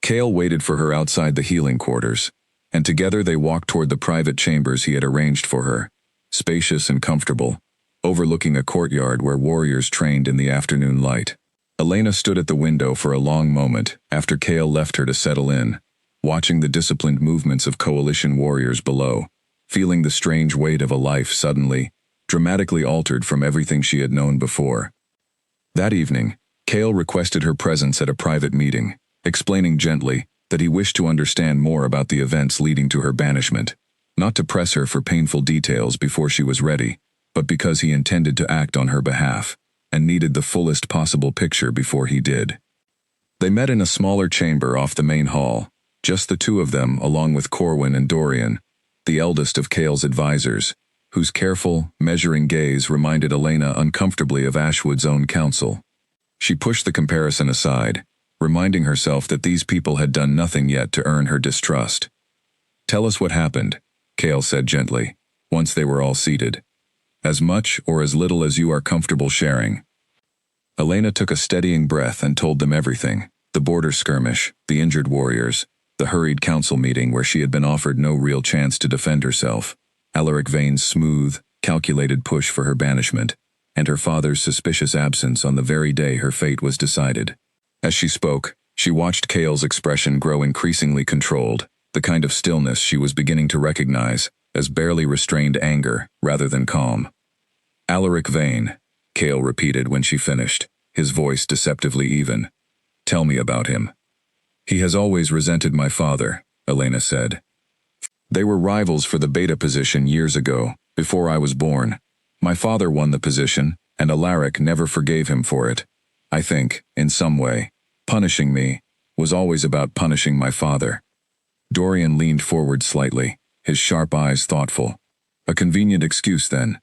Cale waited for her outside the healing quarters, and together they walked toward the private chambers he had arranged for her, spacious and comfortable, overlooking a courtyard where warriors trained in the afternoon light. Elena stood at the window for a long moment after Cale left her to settle in, watching the disciplined movements of coalition warriors below, feeling the strange weight of a life suddenly, dramatically altered from everything she had known before. That evening, Cale requested her presence at a private meeting, explaining gently that he wished to understand more about the events leading to her banishment, not to press her for painful details before she was ready, but because he intended to act on her behalf, and needed the fullest possible picture before he did. They met in a smaller chamber off the main hall, just the two of them along with Corwin and Dorian, the eldest of Cale's advisors, whose careful, measuring gaze reminded Elena uncomfortably of Ashwood's own counsel. She pushed the comparison aside, reminding herself that these people had done nothing yet to earn her distrust. "Tell us what happened," Cale said gently, once they were all seated. "As much or as little as you are comfortable sharing." Elena took a steadying breath and told them everything: the border skirmish, the injured warriors, the hurried council meeting where she had been offered no real chance to defend herself, Alaric Vane's smooth, calculated push for her banishment, and her father's suspicious absence on the very day her fate was decided. As she spoke, she watched Cale's expression grow increasingly controlled, the kind of stillness she was beginning to recognize as barely restrained anger rather than calm. "Alaric Vane," Cale repeated when she finished, his voice deceptively even. "Tell me about him." He has always resented my father, Elena said. They were rivals for the beta position years ago, before I was born. My father won the position, and Alaric never forgave him for it. I think, in some way, punishing me was always about punishing my father. Dorian leaned forward slightly, his sharp eyes thoughtful. A convenient excuse, then.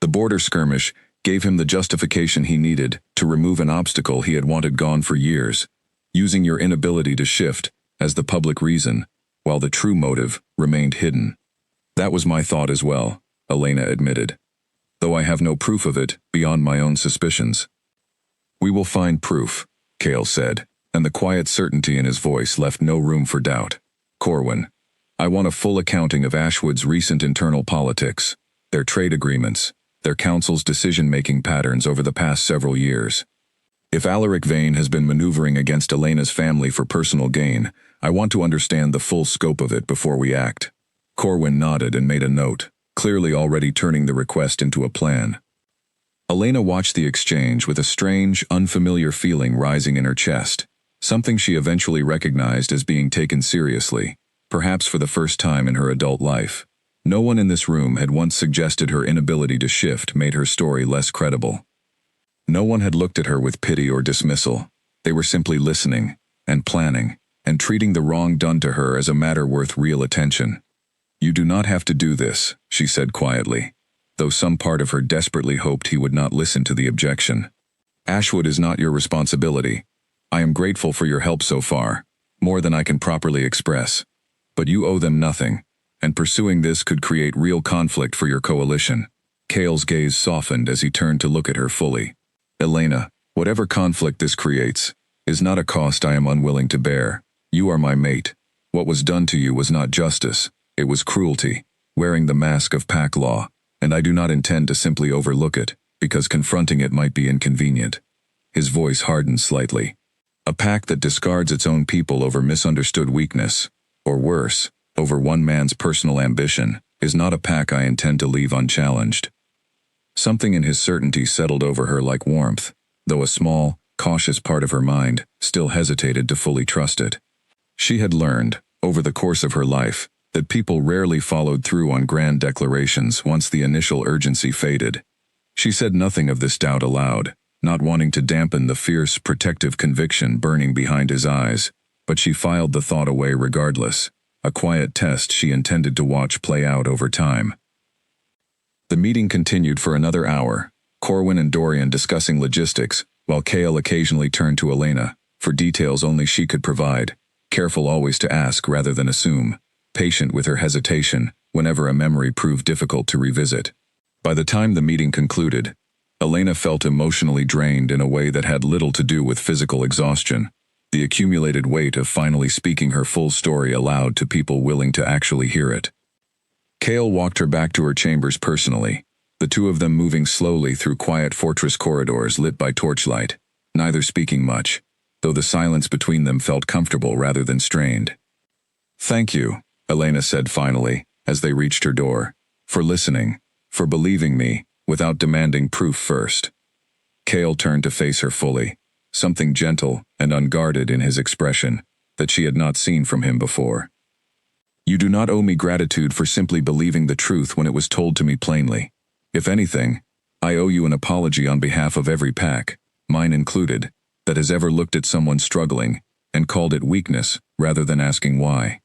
The border skirmish gave him the justification he needed to remove an obstacle he had wanted gone for years, using your inability to shift as the public reason, while the true motive remained hidden. That was my thought as well, Elena admitted, though I have no proof of it beyond my own suspicions. We will find proof, Cale said, and the quiet certainty in his voice left no room for doubt. Corwin, I want a full accounting of Ashwood's recent internal politics, their trade agreements, their council's decision-making patterns over the past several years. If Alaric Vane has been maneuvering against Elena's family for personal gain, I want to understand the full scope of it before we act. Corwin nodded and made a note, clearly already turning the request into a plan. Elena watched the exchange with a strange, unfamiliar feeling rising in her chest, something she eventually recognized as being taken seriously, perhaps for the first time in her adult life. No one in this room had once suggested her inability to shift made her story less credible. No one had looked at her with pity or dismissal. They were simply listening, and planning, and treating the wrong done to her as a matter worth real attention. You do not have to do this, she said quietly, though some part of her desperately hoped he would not listen to the objection. Ashwood is not your responsibility. I am grateful for your help so far, more than I can properly express. But you owe them nothing, and pursuing this could create real conflict for your coalition. Cale's gaze softened as he turned to look at her fully. Elena, whatever conflict this creates, is not a cost I am unwilling to bear. You are my mate. What was done to you was not justice, it was cruelty, wearing the mask of pack law, and I do not intend to simply overlook it, because confronting it might be inconvenient. His voice hardened slightly. A pack that discards its own people over misunderstood weakness, or worse, over one man's personal ambition, is not a pack I intend to leave unchallenged. Something in his certainty settled over her like warmth, though a small, cautious part of her mind still hesitated to fully trust it. She had learned, over the course of her life, that people rarely followed through on grand declarations once the initial urgency faded. She said nothing of this doubt aloud, not wanting to dampen the fierce, protective conviction burning behind his eyes, but she filed the thought away regardless, a quiet test she intended to watch play out over time. The meeting continued for another hour, Corwin and Dorian discussing logistics, while Cale occasionally turned to Elena, for details only she could provide, careful always to ask rather than assume, patient with her hesitation whenever a memory proved difficult to revisit. By the time the meeting concluded, Elena felt emotionally drained in a way that had little to do with physical exhaustion, the accumulated weight of finally speaking her full story aloud to people willing to actually hear it. Cale walked her back to her chambers personally, the two of them moving slowly through quiet fortress corridors lit by torchlight, neither speaking much, though the silence between them felt comfortable rather than strained. "Thank you," Elena said finally, as they reached her door, "for listening, for believing me, without demanding proof first." Cale turned to face her fully, something gentle and unguarded in his expression that she had not seen from him before. "You do not owe me gratitude for simply believing the truth when it was told to me plainly. If anything, I owe you an apology on behalf of every pack, mine included, that has ever looked at someone struggling and called it weakness rather than asking why."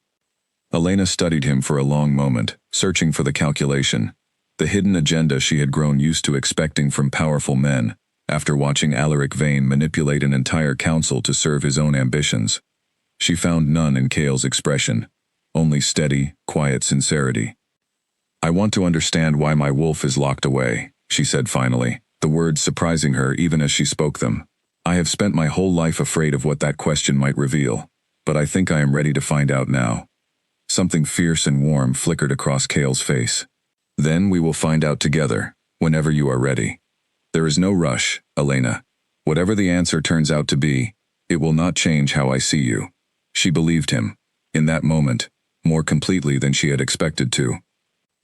Elena studied him for a long moment, searching for the calculation, the hidden agenda she had grown used to expecting from powerful men, after watching Alaric Vane manipulate an entire council to serve his own ambitions. She found none in Cale's expression, only steady, quiet sincerity. "I want to understand why my wolf is locked away," she said finally, the words surprising her even as she spoke them. "I have spent my whole life afraid of what that question might reveal, but I think I am ready to find out now." Something fierce and warm flickered across Cale's face. "Then we will find out together, whenever you are ready. There is no rush, Elena. Whatever the answer turns out to be, it will not change how I see you." She believed him, in that moment, more completely than she had expected to.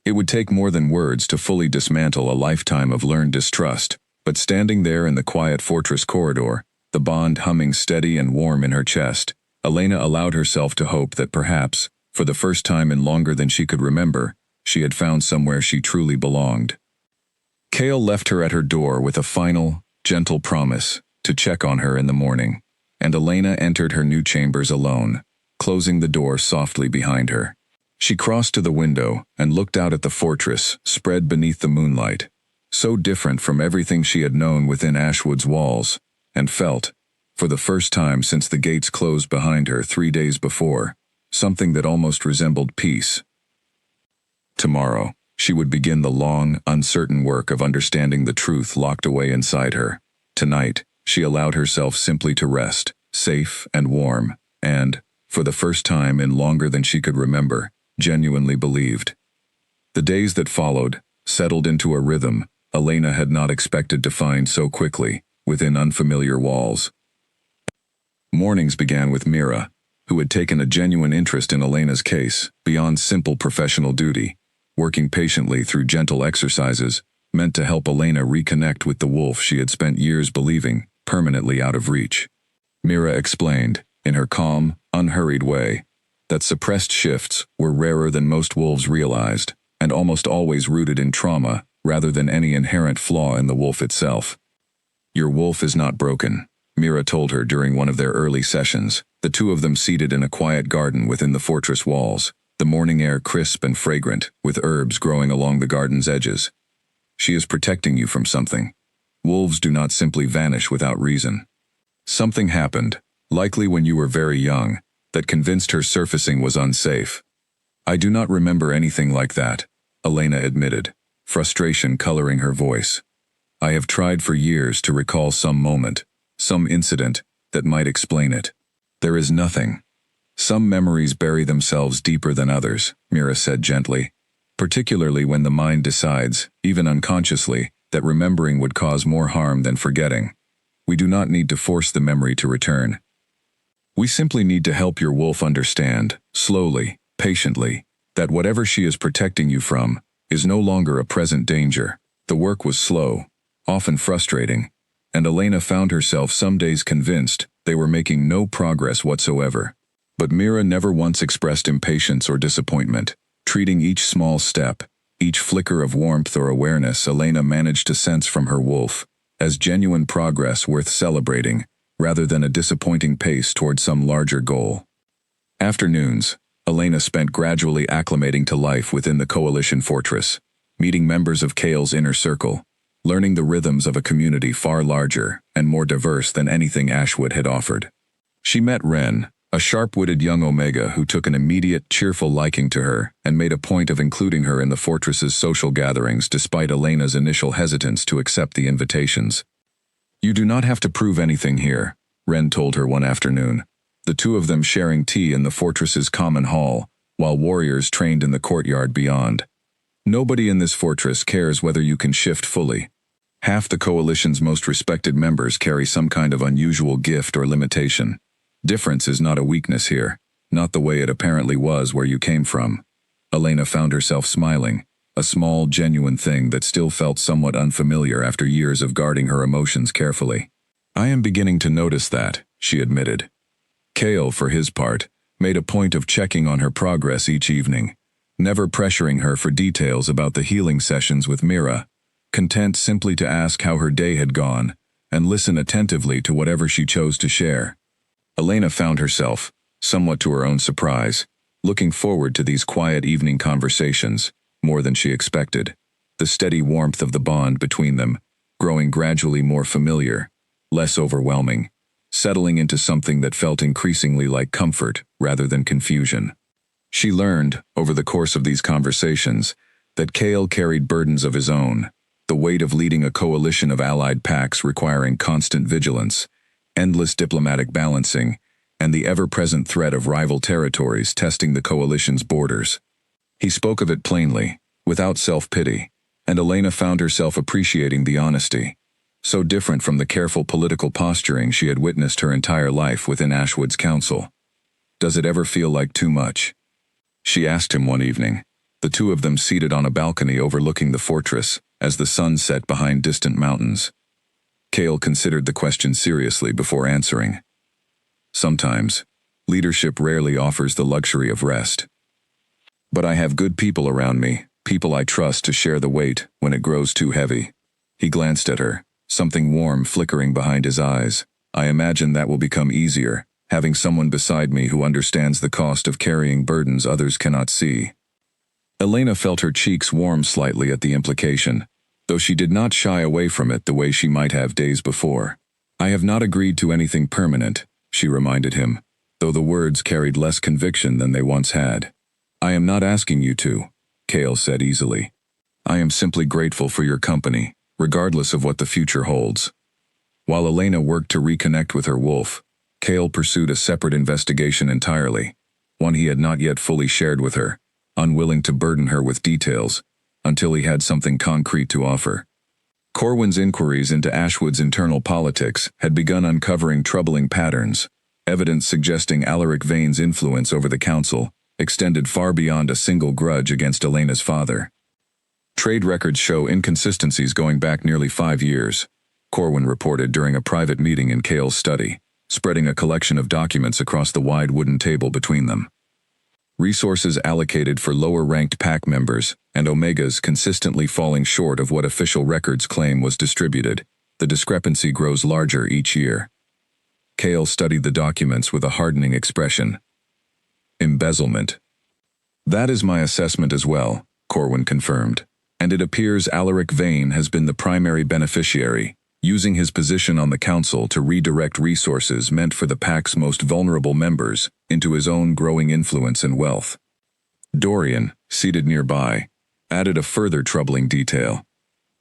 It would take more than words to fully dismantle a lifetime of learned distrust, but standing there in the quiet fortress corridor, the bond humming steady and warm in her chest, Elena allowed herself to hope that perhaps, for the first time in longer than she could remember, she had found somewhere she truly belonged. Kale left her at her door with a final, gentle promise to check on her in the morning, and Elena entered her new chambers alone, closing the door softly behind her. She crossed to the window and looked out at the fortress spread beneath the moonlight, so different from everything she had known within Ashwood's walls, and felt, for the first time since the gates closed behind her 3 days before, something that almost resembled peace. Tomorrow, she would begin the long, uncertain work of understanding the truth locked away inside her. Tonight, she allowed herself simply to rest, safe and warm, and, for the first time in longer than she could remember, genuinely believed. The days that followed settled into a rhythm Elena had not expected to find so quickly within unfamiliar walls. Mornings began with Mira, who had taken a genuine interest in Elena's case beyond simple professional duty, working patiently through gentle exercises meant to help Elena reconnect with the wolf she had spent years believing permanently out of reach. Mira explained, in her calm, unhurried way, that suppressed shifts were rarer than most wolves realized, and almost always rooted in trauma rather than any inherent flaw in the wolf itself. "Your wolf is not broken," Mira told her during one of their early sessions, the two of them seated in a quiet garden within the fortress walls, the morning air crisp and fragrant, with herbs growing along the garden's edges. "She is protecting you from something. Wolves do not simply vanish without reason. Something happened, likely when you were very young, that convinced her surfacing was unsafe." "I do not remember anything like that," Elena admitted, frustration coloring her voice. "I have tried for years to recall some moment, some incident, that might explain it. There is nothing. Some memories bury themselves deeper than others," Mira said gently, "particularly when the mind decides, even unconsciously, that remembering would cause more harm than forgetting. We do not need to force the memory to return. We simply need to help your wolf understand, slowly, patiently, that whatever she is protecting you from is no longer a present danger." The work was slow, often frustrating, and Elena found herself some days convinced they were making no progress whatsoever. But Mira never once expressed impatience or disappointment, treating each small step, each flicker of warmth or awareness Elena managed to sense from her wolf, as genuine progress worth celebrating, rather than a disappointing pace toward some larger goal. Afternoons, Elena spent gradually acclimating to life within the Coalition fortress, meeting members of Kale's inner circle, learning the rhythms of a community far larger and more diverse than anything Ashwood had offered. She met Ren, a sharp-witted young Omega who took an immediate, cheerful liking to her and made a point of including her in the fortress's social gatherings despite Elena's initial hesitance to accept the invitations. "You do not have to prove anything here," Ren told her one afternoon, the two of them sharing tea in the fortress's common hall, while warriors trained in the courtyard beyond. "Nobody in this fortress cares whether you can shift fully. Half the Coalition's most respected members carry some kind of unusual gift or limitation. Difference is not a weakness here, not the way it apparently was where you came from." Elena found herself smiling, a small, genuine thing that still felt somewhat unfamiliar after years of guarding her emotions carefully. "I am beginning to notice that," she admitted. Kale, for his part, made a point of checking on her progress each evening, never pressuring her for details about the healing sessions with Mira, content simply to ask how her day had gone and listen attentively to whatever she chose to share. Elena found herself, somewhat to her own surprise, looking forward to these quiet evening conversations, more than she expected, the steady warmth of the bond between them, growing gradually more familiar, less overwhelming, settling into something that felt increasingly like comfort rather than confusion. She learned, over the course of these conversations, that Kale carried burdens of his own, the weight of leading a coalition of allied packs requiring constant vigilance, endless diplomatic balancing, and the ever-present threat of rival territories testing the coalition's borders. He spoke of it plainly, without self-pity, and Elena found herself appreciating the honesty, so different from the careful political posturing she had witnessed her entire life within Ashwood's council. "Does it ever feel like too much?" she asked him one evening, the two of them seated on a balcony overlooking the fortress as the sun set behind distant mountains. Kale considered the question seriously before answering. "Sometimes," Leadership rarely offers the luxury of rest. But I have good people around me, people I trust to share the weight when it grows too heavy. He glanced at her, something warm flickering behind his eyes. I imagine that will become easier, having someone beside me who understands the cost of carrying burdens others cannot see. Elena felt her cheeks warm slightly at the implication, though she did not shy away from it the way she might have days before. I have not agreed to anything permanent, she reminded him, though the words carried less conviction than they once had. I am not asking you to, Cale said easily. I am simply grateful for your company, regardless of what the future holds. While Elena worked to reconnect with her wolf, Cale pursued a separate investigation entirely, one he had not yet fully shared with her, unwilling to burden her with details, until he had something concrete to offer. Corwin's inquiries into Ashwood's internal politics had begun uncovering troubling patterns, evidence suggesting Alaric Vane's influence over the council extended far beyond a single grudge against Elena's father. Trade records show inconsistencies going back nearly 5 years, Corwin reported during a private meeting in Cale's study, spreading a collection of documents across the wide wooden table between them. Resources allocated for lower-ranked pack members and Omegas consistently falling short of what official records claim was distributed. The discrepancy grows larger each year. Cale studied the documents with a hardening expression. Embezzlement. That is my assessment as well, Corwin confirmed, and it appears Alaric Vane has been the primary beneficiary, using his position on the council to redirect resources meant for the pack's most vulnerable members into his own growing influence and wealth. Dorian, seated nearby, added a further troubling detail.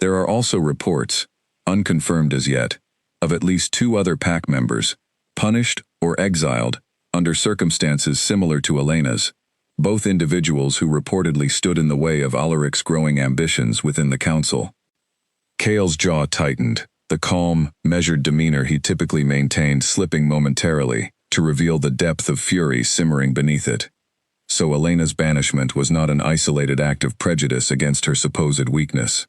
There are also reports, unconfirmed as yet, of at least 2 other pack members, punished or exiled, under circumstances similar to Elena's, both individuals who reportedly stood in the way of Alaric's growing ambitions within the council. Cale's jaw tightened, the calm, measured demeanor he typically maintained slipping momentarily to reveal the depth of fury simmering beneath it. So Elena's banishment was not an isolated act of prejudice against her supposed weakness.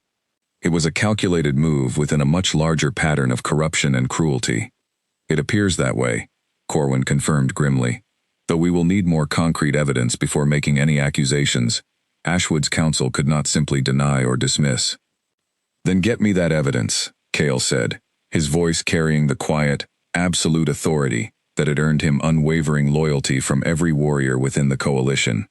It was a calculated move within a much larger pattern of corruption and cruelty. It appears that way, Corwin confirmed grimly. Though we will need more concrete evidence before making any accusations, Ashwood's counsel could not simply deny or dismiss. Then get me that evidence, Cale said, his voice carrying the quiet, absolute authority that had earned him unwavering loyalty from every warrior within the coalition.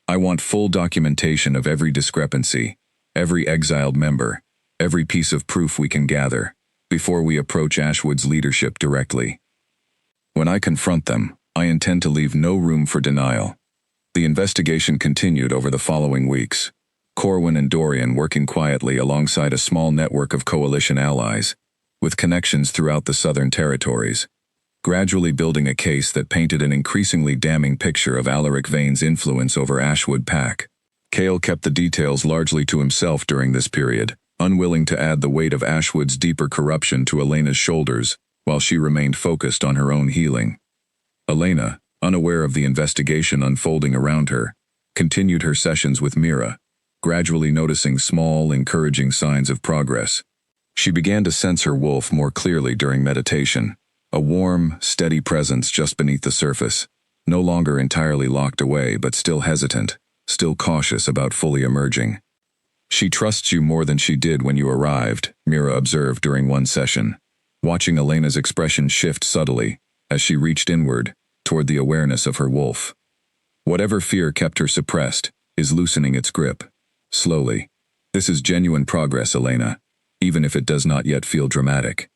I want full documentation of every discrepancy, every exiled member, every piece of proof we can gather, before we approach Ashwood's leadership directly. When I confront them, I intend to leave no room for denial. The investigation continued over the following weeks, Corwin and Dorian working quietly alongside a small network of coalition allies, with connections throughout the southern territories, gradually building a case that painted an increasingly damning picture of Alaric Vane's influence over Ashwood Pack. Cale kept the details largely to himself during this period, unwilling to add the weight of Ashwood's deeper corruption to Elena's shoulders, while she remained focused on her own healing. Elena, unaware of the investigation unfolding around her, continued her sessions with Mira, gradually noticing small, encouraging signs of progress. She began to sense her wolf more clearly during meditation, a warm, steady presence just beneath the surface, no longer entirely locked away but still hesitant, still cautious about fully emerging. She trusts you more than she did when you arrived, Mira observed during one session, watching Elena's expression shift subtly as she reached inward toward the awareness of her wolf. Whatever fear kept her suppressed is loosening its grip. Slowly. This is genuine progress, Elena, even if it does not yet feel dramatic.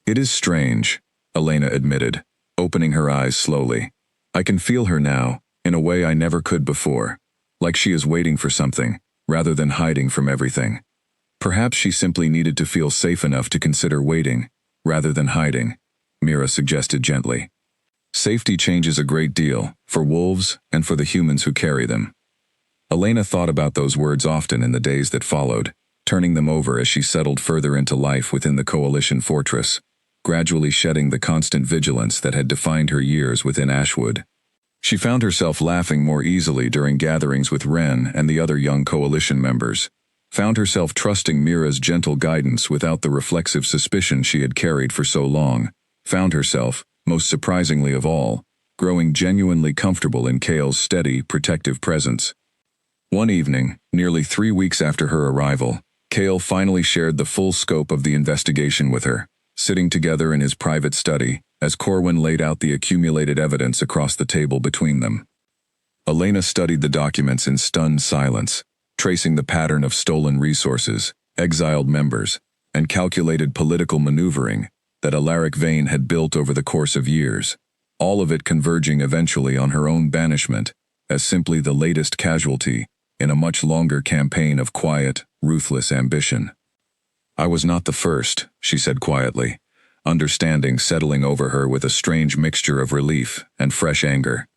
It is strange, Elena admitted, opening her eyes slowly. I can feel her now, in a way I never could before, like she is waiting for something, rather than hiding from everything. Perhaps she simply needed to feel safe enough to consider waiting, rather than hiding, Mira suggested gently. Safety changes a great deal, for wolves and for the humans who carry them. Elena thought about those words often in the days that followed, turning them over as she settled further into life within the coalition fortress, gradually shedding the constant vigilance that had defined her years within Ashwood. She found herself laughing more easily during gatherings with Wren and the other young coalition members, found herself trusting Mira's gentle guidance without the reflexive suspicion she had carried for so long, found herself, most surprisingly of all, growing genuinely comfortable in Kale's steady, protective presence. One evening, nearly 3 weeks after her arrival, Kale finally shared the full scope of the investigation with her, sitting together in his private study as Corwin laid out the accumulated evidence across the table between them. Elena studied the documents in stunned silence, tracing the pattern of stolen resources, exiled members, and calculated political maneuvering that Alaric Vane had built over the course of years, all of it converging eventually on her own banishment as simply the latest casualty in a much longer campaign of quiet, ruthless ambition. "I was not the first," she said quietly, understanding settling over her with a strange mixture of relief and fresh anger.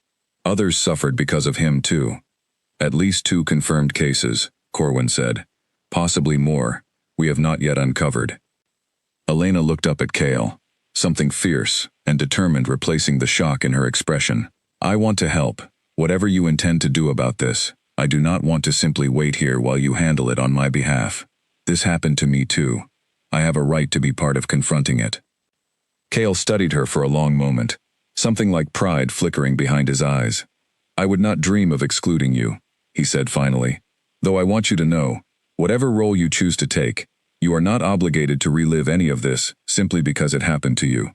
"Others suffered because of him too. At least 2 confirmed cases," Corwin said. "Possibly more, we have not yet uncovered." Elena looked up at Kale, something fierce and determined replacing the shock in her expression. "I want to help, whatever you intend to do about this. I do not want to simply wait here while you handle it on my behalf. This happened to me too. I have a right to be part of confronting it." Kale studied her for a long moment, something like pride flickering behind his eyes. "I would not dream of excluding you," he said finally. "Though I want you to know, whatever role you choose to take, you are not obligated to relive any of this simply because it happened to you.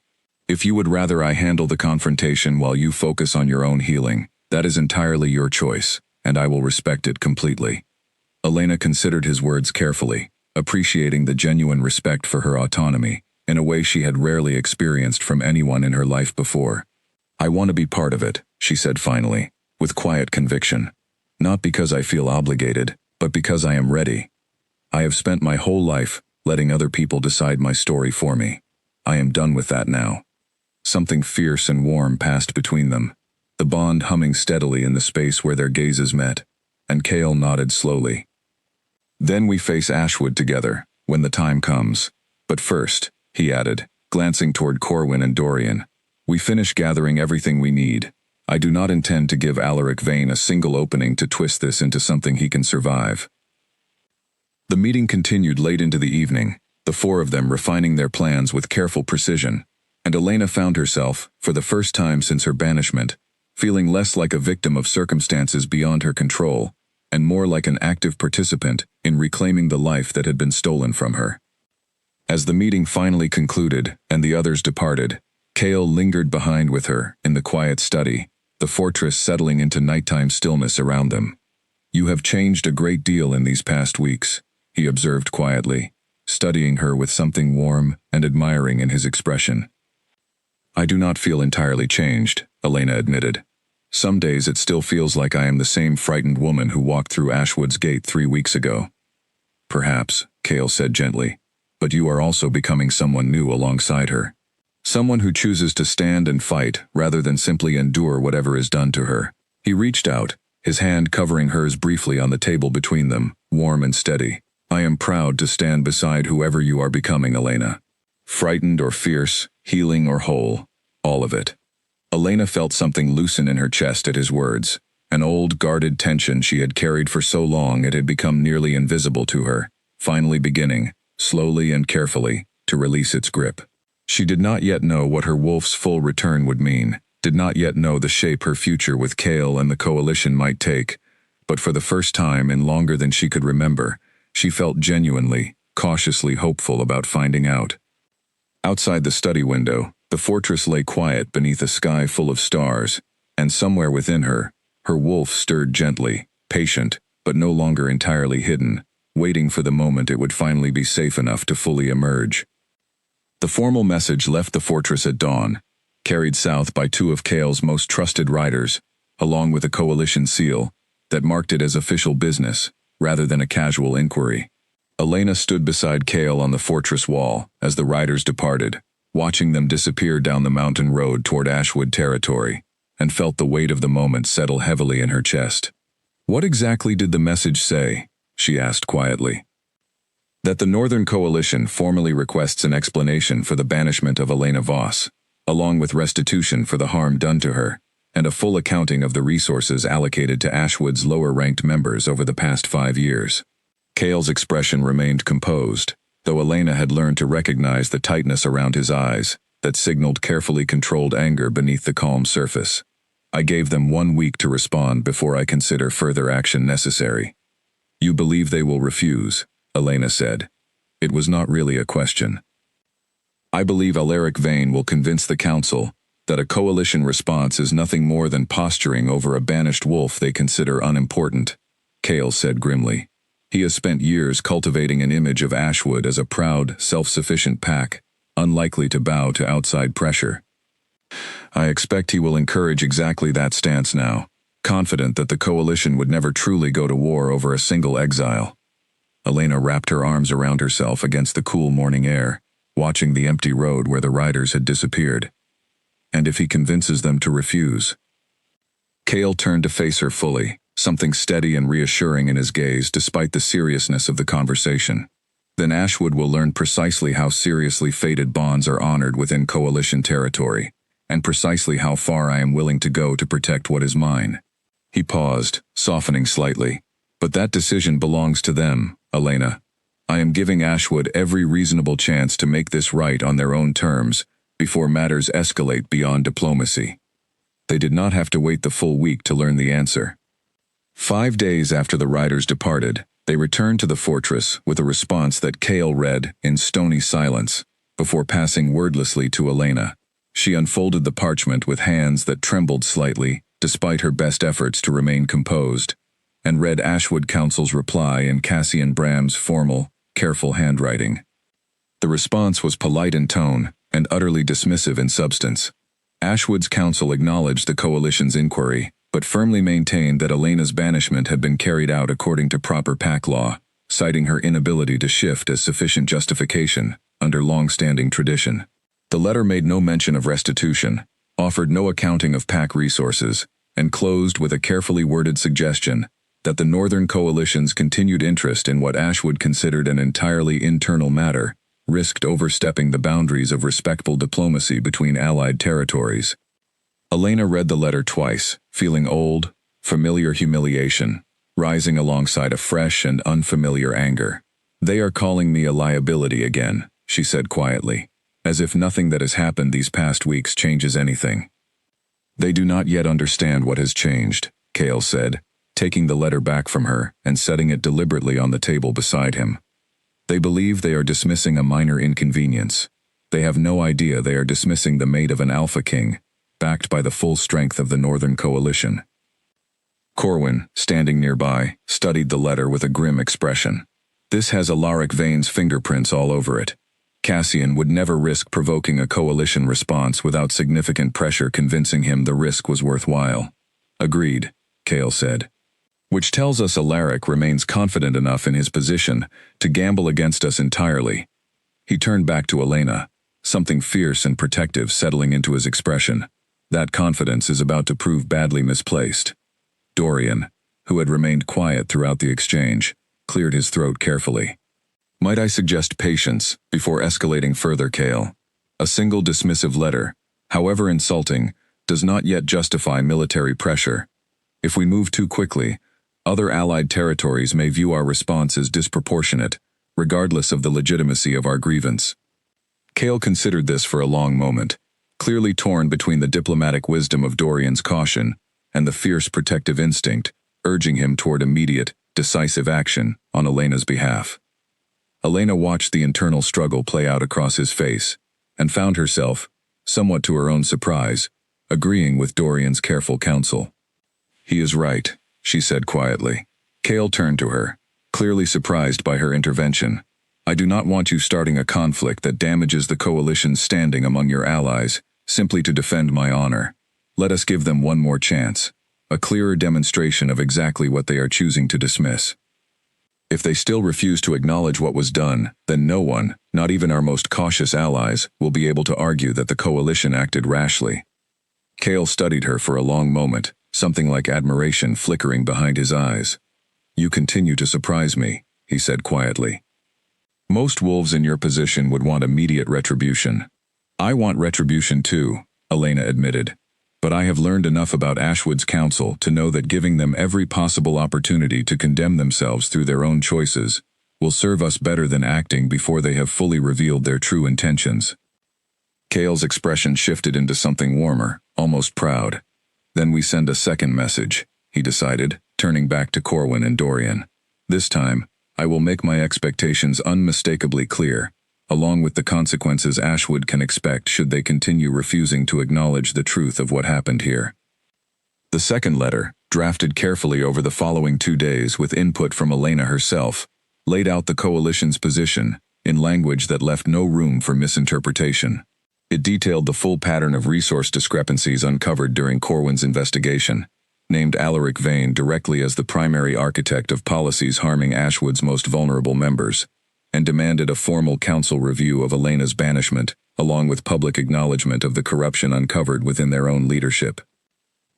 If you would rather I handle the confrontation while you focus on your own healing, that is entirely your choice, and I will respect it completely." Elena considered his words carefully, appreciating the genuine respect for her autonomy, in a way she had rarely experienced from anyone in her life before. "I want to be part of it," she said finally, with quiet conviction. "Not because I feel obligated, but because I am ready. I have spent my whole life letting other people decide my story for me. I am done with that now." Something fierce and warm passed between them, the bond humming steadily in the space where their gazes met, and Kale nodded slowly. "Then we face Ashwood together, when the time comes. But first," he added, glancing toward Corwin and Dorian, "we finish gathering everything we need. I do not intend to give Alaric Vane a single opening to twist this into something he can survive." The meeting continued late into the evening, the 4 of them refining their plans with careful precision, and Elena found herself, for the first time since her banishment, feeling less like a victim of circumstances beyond her control, and more like an active participant in reclaiming the life that had been stolen from her. As the meeting finally concluded and the others departed, Kale lingered behind with her in the quiet study, the fortress settling into nighttime stillness around them. "You have changed a great deal in these past weeks," he observed quietly, studying her with something warm and admiring in his expression. "I do not feel entirely changed," Elena admitted. "Some days it still feels like I am the same frightened woman who walked through Ashwood's gate 3 weeks ago." "Perhaps," Kale said gently, "but you are also becoming someone new alongside her. Someone who chooses to stand and fight rather than simply endure whatever is done to her." He reached out, his hand covering hers briefly on the table between them, warm and steady. "I am proud to stand beside whoever you are becoming, Elena. Frightened or fierce, healing or whole, all of it." Elena felt something loosen in her chest at his words, an old guarded tension she had carried for so long it had become nearly invisible to her, finally beginning, slowly and carefully, to release its grip. She did not yet know what her wolf's full return would mean, did not yet know the shape her future with Kale and the coalition might take, but for the first time in longer than she could remember, she felt genuinely, cautiously hopeful about finding out. Outside the study window, the fortress lay quiet beneath a sky full of stars, and somewhere within her, her wolf stirred gently, patient, but no longer entirely hidden, waiting for the moment it would finally be safe enough to fully emerge. The formal message left the fortress at dawn, carried south by 2 of Kale's most trusted riders, along with a coalition seal that marked it as official business, rather than a casual inquiry. Elena stood beside Kale on the fortress wall as the riders departed, watching them disappear down the mountain road toward Ashwood territory, and felt the weight of the moment settle heavily in her chest. "What exactly did the message say?" she asked quietly. "That the Northern Coalition formally requests an explanation for the banishment of Elena Voss, along with restitution for the harm done to her, and a full accounting of the resources allocated to Ashwood's lower-ranked members over the past 5 years. Kale's expression remained composed, though Elena had learned to recognize the tightness around his eyes that signaled carefully controlled anger beneath the calm surface. I gave them 1 week to respond before I consider further action necessary. You believe they will refuse, Elena said. It was not really a question. I believe Alaric Vane will convince the council that a coalition response is nothing more than posturing over a banished wolf they consider unimportant, Cale said grimly. He has spent years cultivating an image of Ashwood as a proud, self-sufficient pack, unlikely to bow to outside pressure. I expect he will encourage exactly that stance now, confident that the coalition would never truly go to war over a single exile. Elena wrapped her arms around herself against the cool morning air, watching the empty road where the riders had disappeared. And if he convinces them to refuse? Cale turned to face her fully, something steady and reassuring in his gaze despite the seriousness of the conversation. Then Ashwood will learn precisely how seriously fated bonds are honored within coalition territory, and precisely how far I am willing to go to protect what is mine. He paused, softening slightly. But that decision belongs to them, Elena. I am giving Ashwood every reasonable chance to make this right on their own terms, before matters escalate beyond diplomacy. They did not have to wait the full week to learn the answer. 5 days after the riders departed, they returned to the fortress with a response that Cale read in stony silence, before passing wordlessly to Elena. She unfolded the parchment with hands that trembled slightly, despite her best efforts to remain composed, and read Ashwood Council's reply in Cassian Bram's formal, careful handwriting. The response was polite in tone, and utterly dismissive in substance. Ashwood's council acknowledged the coalition's inquiry, but firmly maintained that Elena's banishment had been carried out according to proper pack law, citing her inability to shift as sufficient justification under long-standing tradition. The letter made no mention of restitution, offered no accounting of pack resources, and closed with a carefully worded suggestion that the Northern Coalition's continued interest in what Ashwood considered an entirely internal matter risked overstepping the boundaries of respectful diplomacy between allied territories. Elena read the letter twice, feeling old, familiar humiliation, rising alongside a fresh and unfamiliar anger. They are calling me a liability again, she said quietly, as if nothing that has happened these past weeks changes anything. They do not yet understand what has changed, Cale said, taking the letter back from her and setting it deliberately on the table beside him. They believe they are dismissing a minor inconvenience. They have no idea they are dismissing the mate of an Alpha King, backed by the full strength of the Northern Coalition. Corwin, standing nearby, studied the letter with a grim expression. This has Alaric Vane's fingerprints all over it. Cassian would never risk provoking a coalition response without significant pressure convincing him the risk was worthwhile. Agreed, Cale said. Which tells us Alaric remains confident enough in his position to gamble against us entirely. He turned back to Elena, something fierce and protective settling into his expression. That confidence is about to prove badly misplaced. Dorian, who had remained quiet throughout the exchange, cleared his throat carefully. Might I suggest patience before escalating further, Cale? A single dismissive letter, however insulting, does not yet justify military pressure. If we move too quickly, other allied territories may view our response as disproportionate, regardless of the legitimacy of our grievance. Cale considered this for a long moment, clearly torn between the diplomatic wisdom of Dorian's caution and the fierce protective instinct, urging him toward immediate, decisive action on Elena's behalf. Elena watched the internal struggle play out across his face, and found herself, somewhat to her own surprise, agreeing with Dorian's careful counsel. He is right, she said quietly. Cale turned to her, clearly surprised by her intervention. I do not want you starting a conflict that damages the coalition's standing among your allies, simply to defend my honor. Let us give them one more chance, a clearer demonstration of exactly what they are choosing to dismiss. If they still refuse to acknowledge what was done, then no one, not even our most cautious allies, will be able to argue that the coalition acted rashly. Cale studied her for a long moment, something like admiration flickering behind his eyes. You continue to surprise me, he said quietly. Most wolves in your position would want immediate retribution. I want retribution too, Elena admitted. But I have learned enough about Ashwood's counsel to know that giving them every possible opportunity to condemn themselves through their own choices will serve us better than acting before they have fully revealed their true intentions. Cale's expression shifted into something warmer, almost proud. Then we send a second message, he decided, turning back to Corwin and Dorian. This time, I will make my expectations unmistakably clear, along with the consequences Ashwood can expect should they continue refusing to acknowledge the truth of what happened here. The second letter, drafted carefully over the following 2 days with input from Elena herself, laid out the coalition's position in language that left no room for misinterpretation. It detailed the full pattern of resource discrepancies uncovered during Corwin's investigation, named Alaric Vane directly as the primary architect of policies harming Ashwood's most vulnerable members, and demanded a formal council review of Elena's banishment, along with public acknowledgement of the corruption uncovered within their own leadership.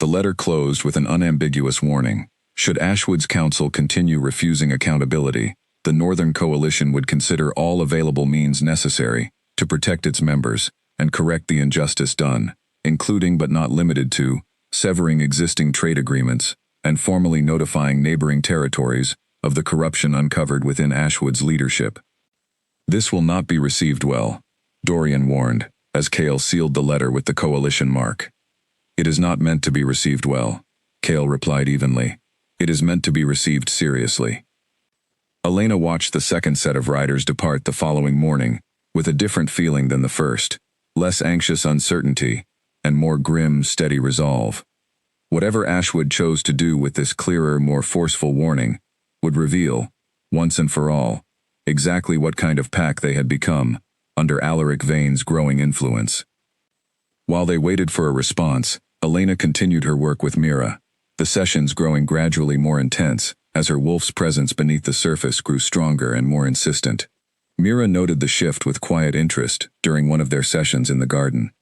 The letter closed with an unambiguous warning. Should Ashwood's council continue refusing accountability, the Northern Coalition would consider all available means necessary to protect its members and correct the injustice done, including but not limited to severing existing trade agreements and formally notifying neighboring territories of the corruption uncovered within Ashwood's leadership. This will not be received well, Dorian warned, as Cale sealed the letter with the coalition mark. It is not meant to be received well, Cale replied evenly. It is meant to be received seriously. Elena watched the second set of riders depart the following morning, with a different feeling than the first, less anxious uncertainty, and more grim, steady resolve. Whatever Ashwood chose to do with this clearer, more forceful warning would reveal, once and for all, exactly what kind of pack they had become under Alaric Vane's growing influence. While they waited for a response, Elena continued her work with Mira, the sessions growing gradually more intense as her wolf's presence beneath the surface grew stronger and more insistent. Mira noted the shift with quiet interest during one of their sessions in the garden.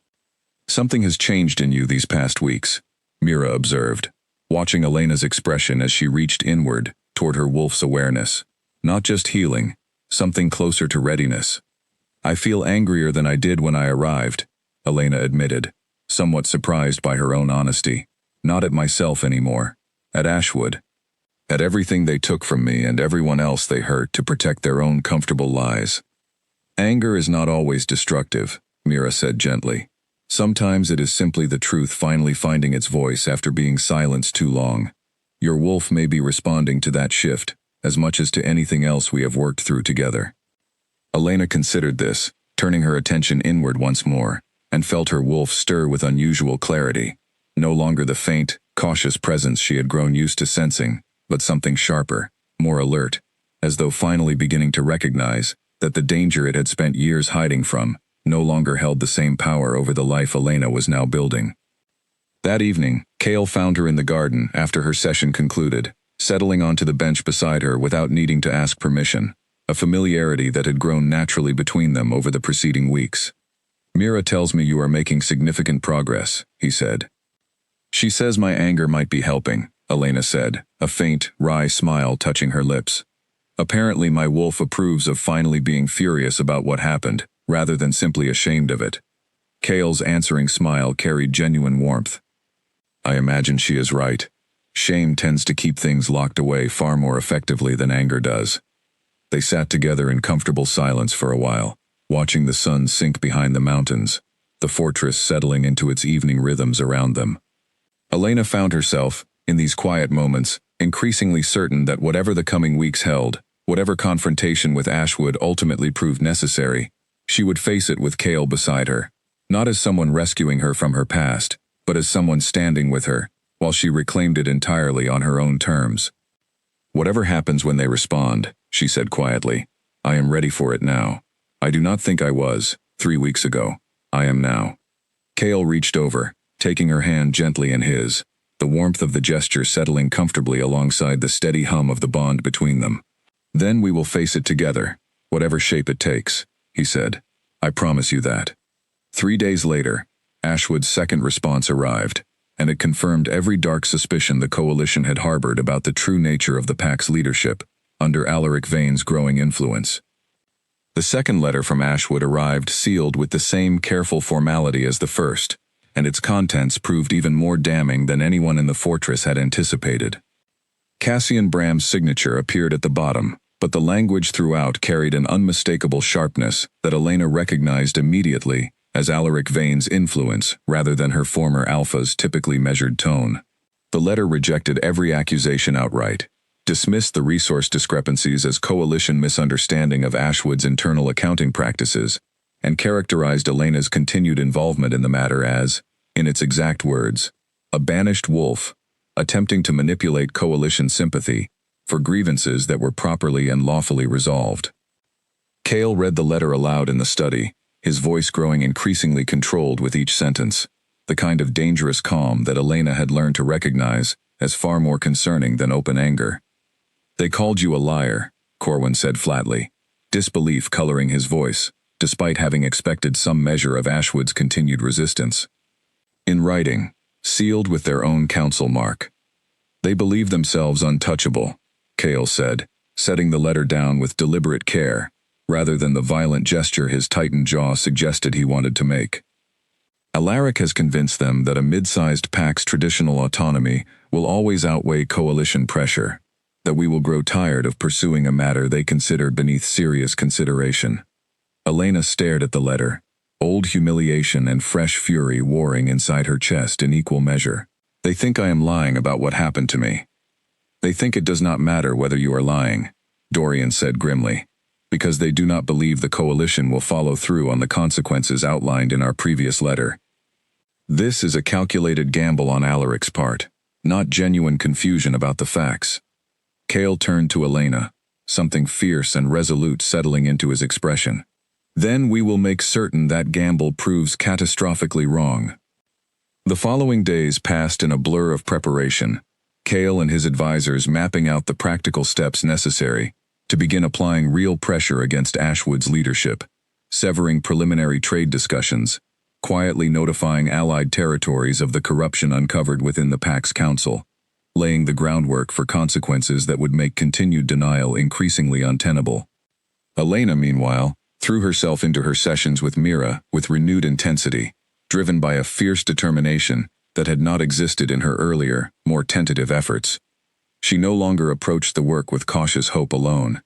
"Something has changed in you these past weeks," Mira observed, watching Elena's expression as she reached inward toward her wolf's awareness. "Not just healing, something closer to readiness." "I feel angrier than I did when I arrived," Elena admitted, somewhat surprised by her own honesty. "Not at myself anymore. At Ashwood. At everything they took from me and everyone else they hurt to protect their own comfortable lies." "Anger is not always destructive," Mira said gently. "Sometimes it is simply the truth finally finding its voice after being silenced too long. Your wolf may be responding to that shift, as much as to anything else we have worked through together." Elena considered this, turning her attention inward once more, and felt her wolf stir with unusual clarity. No longer the faint, cautious presence she had grown used to sensing, but something sharper, more alert, as though finally beginning to recognize that the danger it had spent years hiding from no longer held the same power over the life Elena was now building. That evening, Cale found her in the garden after her session concluded, settling onto the bench beside her without needing to ask permission, a familiarity that had grown naturally between them over the preceding weeks. "Mira tells me you are making significant progress," he said. "She says my anger might be helping," Elena said, a faint, wry smile touching her lips. "Apparently my wolf approves of finally being furious about what happened, rather than simply ashamed of it." Cale's answering smile carried genuine warmth. "I imagine she is right. Shame tends to keep things locked away far more effectively than anger does." They sat together in comfortable silence for a while, watching the sun sink behind the mountains, the fortress settling into its evening rhythms around them. Elena found herself, in these quiet moments, increasingly certain that whatever the coming weeks held, whatever confrontation with Ashwood ultimately proved necessary, she would face it with Cale beside her, not as someone rescuing her from her past, but as someone standing with her, while she reclaimed it entirely on her own terms. "Whatever happens when they respond," she said quietly, "I am ready for it now. I do not think I was, 3 weeks ago. I am now." Cale reached over, taking her hand gently in his, the warmth of the gesture settling comfortably alongside the steady hum of the bond between them. "Then we will face it together, whatever shape it takes," he said. "I promise you that." 3 days later, Ashwood's second response arrived, and it confirmed every dark suspicion the coalition had harbored about the true nature of the pack's leadership, under Alaric Vane's growing influence. The second letter from Ashwood arrived sealed with the same careful formality as the first, and its contents proved even more damning than anyone in the fortress had anticipated. Cassian Bram's signature appeared at the bottom, but the language throughout carried an unmistakable sharpness that Elena recognized immediately as Alaric Vane's influence rather than her former alpha's typically measured tone. The letter rejected every accusation outright, dismissed the resource discrepancies as coalition misunderstanding of Ashwood's internal accounting practices, and characterized Elena's continued involvement in the matter as, in its exact words, a banished wolf, attempting to manipulate coalition sympathy for grievances that were properly and lawfully resolved. Cale read the letter aloud in the study, his voice growing increasingly controlled with each sentence, the kind of dangerous calm that Elena had learned to recognize as far more concerning than open anger. "They called you a liar," Corwin said flatly, disbelief coloring his voice, despite having expected some measure of Ashwood's continued resistance. "In writing, sealed with their own council mark. They believe themselves untouchable," Cale said, setting the letter down with deliberate care, rather than the violent gesture his tightened jaw suggested he wanted to make. "Alaric has convinced them that a mid-sized pack's traditional autonomy will always outweigh coalition pressure, that we will grow tired of pursuing a matter they consider beneath serious consideration." Elena stared at the letter, old humiliation and fresh fury warring inside her chest in equal measure. "They think I am lying about what happened to me. They think it does not matter whether you are lying," Dorian said grimly, "because they do not believe the coalition will follow through on the consequences outlined in our previous letter. This is a calculated gamble on Alaric's part, not genuine confusion about the facts." Cale turned to Elena, something fierce and resolute settling into his expression. "Then we will make certain that gamble proves catastrophically wrong." The following days passed in a blur of preparation, Cale and his advisors mapping out the practical steps necessary to begin applying real pressure against Ashwood's leadership, severing preliminary trade discussions, quietly notifying allied territories of the corruption uncovered within the Pax Council, laying the groundwork for consequences that would make continued denial increasingly untenable. Elena, meanwhile, threw herself into her sessions with Mira with renewed intensity, driven by a fierce determination that had not existed in her earlier, more tentative efforts. She no longer approached the work with cautious hope alone.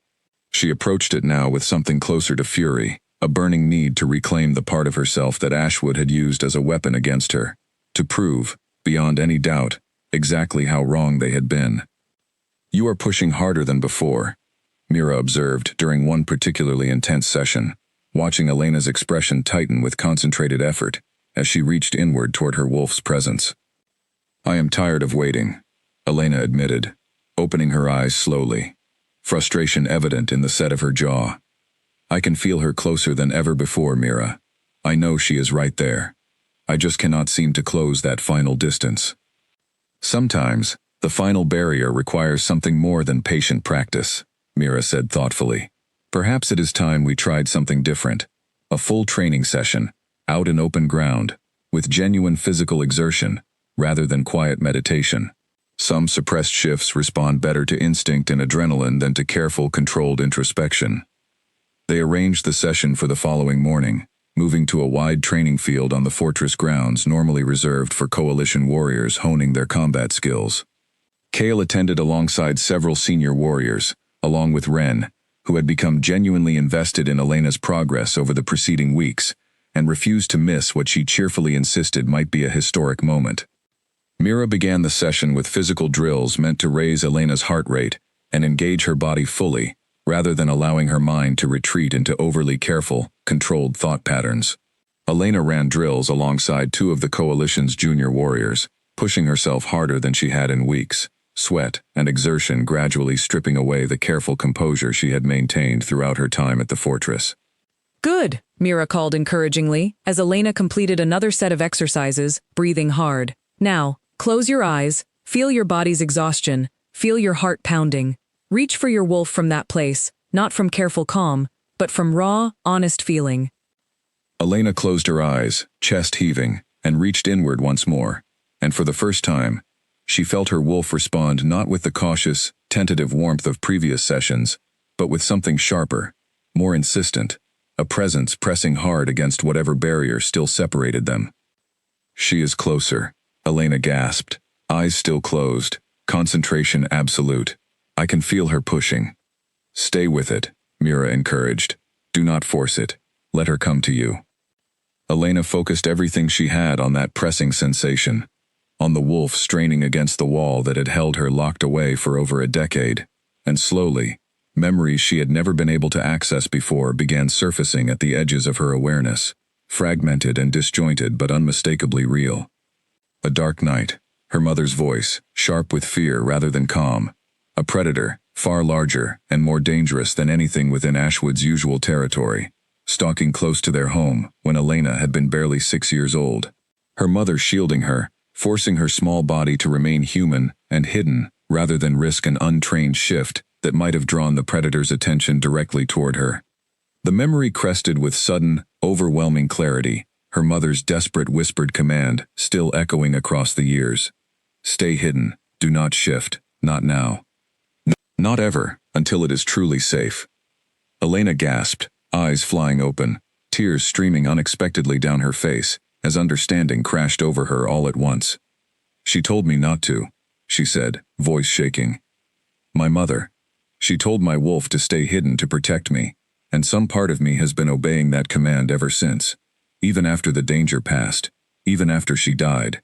She approached it now with something closer to fury, a burning need to reclaim the part of herself that Ashwood had used as a weapon against her, to prove, beyond any doubt, exactly how wrong they had been. "You are pushing harder than before," Mira observed during one particularly intense session, watching Elena's expression tighten with concentrated effort as she reached inward toward her wolf's presence. "I am tired of waiting," Elena admitted, opening her eyes slowly, frustration evident in the set of her jaw. "I can feel her closer than ever before, Mira. I know she is right there. I just cannot seem to close that final distance." "Sometimes, the final barrier requires something more than patient practice," Mira said thoughtfully. "Perhaps it is time we tried something different. A full training session, out in open ground, with genuine physical exertion, rather than quiet meditation. Some suppressed shifts respond better to instinct and adrenaline than to careful, controlled introspection." They arranged the session for the following morning, moving to a wide training field on the fortress grounds normally reserved for coalition warriors honing their combat skills. Cale attended alongside several senior warriors, along with Ren, who had become genuinely invested in Elena's progress over the preceding weeks, and refused to miss what she cheerfully insisted might be a historic moment. Mira began the session with physical drills meant to raise Elena's heart rate and engage her body fully, rather than allowing her mind to retreat into overly careful, controlled thought patterns. Elena ran drills alongside two of the coalition's junior warriors, pushing herself harder than she had in weeks, sweat and exertion gradually stripping away the careful composure she had maintained throughout her time at the fortress. "Good," Mira called encouragingly, as Elena completed another set of exercises, breathing hard. "Now, close your eyes, feel your body's exhaustion, feel your heart pounding. Reach for your wolf from that place, not from careful calm, but from raw, honest feeling." Elena closed her eyes, chest heaving, and reached inward once more, and for the first time, she felt her wolf respond not with the cautious, tentative warmth of previous sessions, but with something sharper, more insistent, a presence pressing hard against whatever barrier still separated them. "She is closer," Elena gasped, eyes still closed, concentration absolute. "I can feel her pushing." "Stay with it," Mira encouraged. "Do not force it. Let her come to you." Elena focused everything she had on that pressing sensation, on the wolf straining against the wall that had held her locked away for over a decade, and slowly, memories she had never been able to access before began surfacing at the edges of her awareness, fragmented and disjointed but unmistakably real. A dark night, her mother's voice, sharp with fear rather than calm, a predator, far larger and more dangerous than anything within Ashwood's usual territory, stalking close to their home when Elena had been barely 6 years old. Her mother shielding her, forcing her small body to remain human and hidden rather than risk an untrained shift that might have drawn the predator's attention directly toward her. The memory crested with sudden, overwhelming clarity, her mother's desperate whispered command still echoing across the years. Stay hidden, do not shift, not now. Not ever, until it is truly safe. Elena gasped, eyes flying open, tears streaming unexpectedly down her face, as understanding crashed over her all at once. She told me not to, she said, voice shaking. My mother. She told my wolf to stay hidden to protect me, and some part of me has been obeying that command ever since, even after the danger passed, even after she died.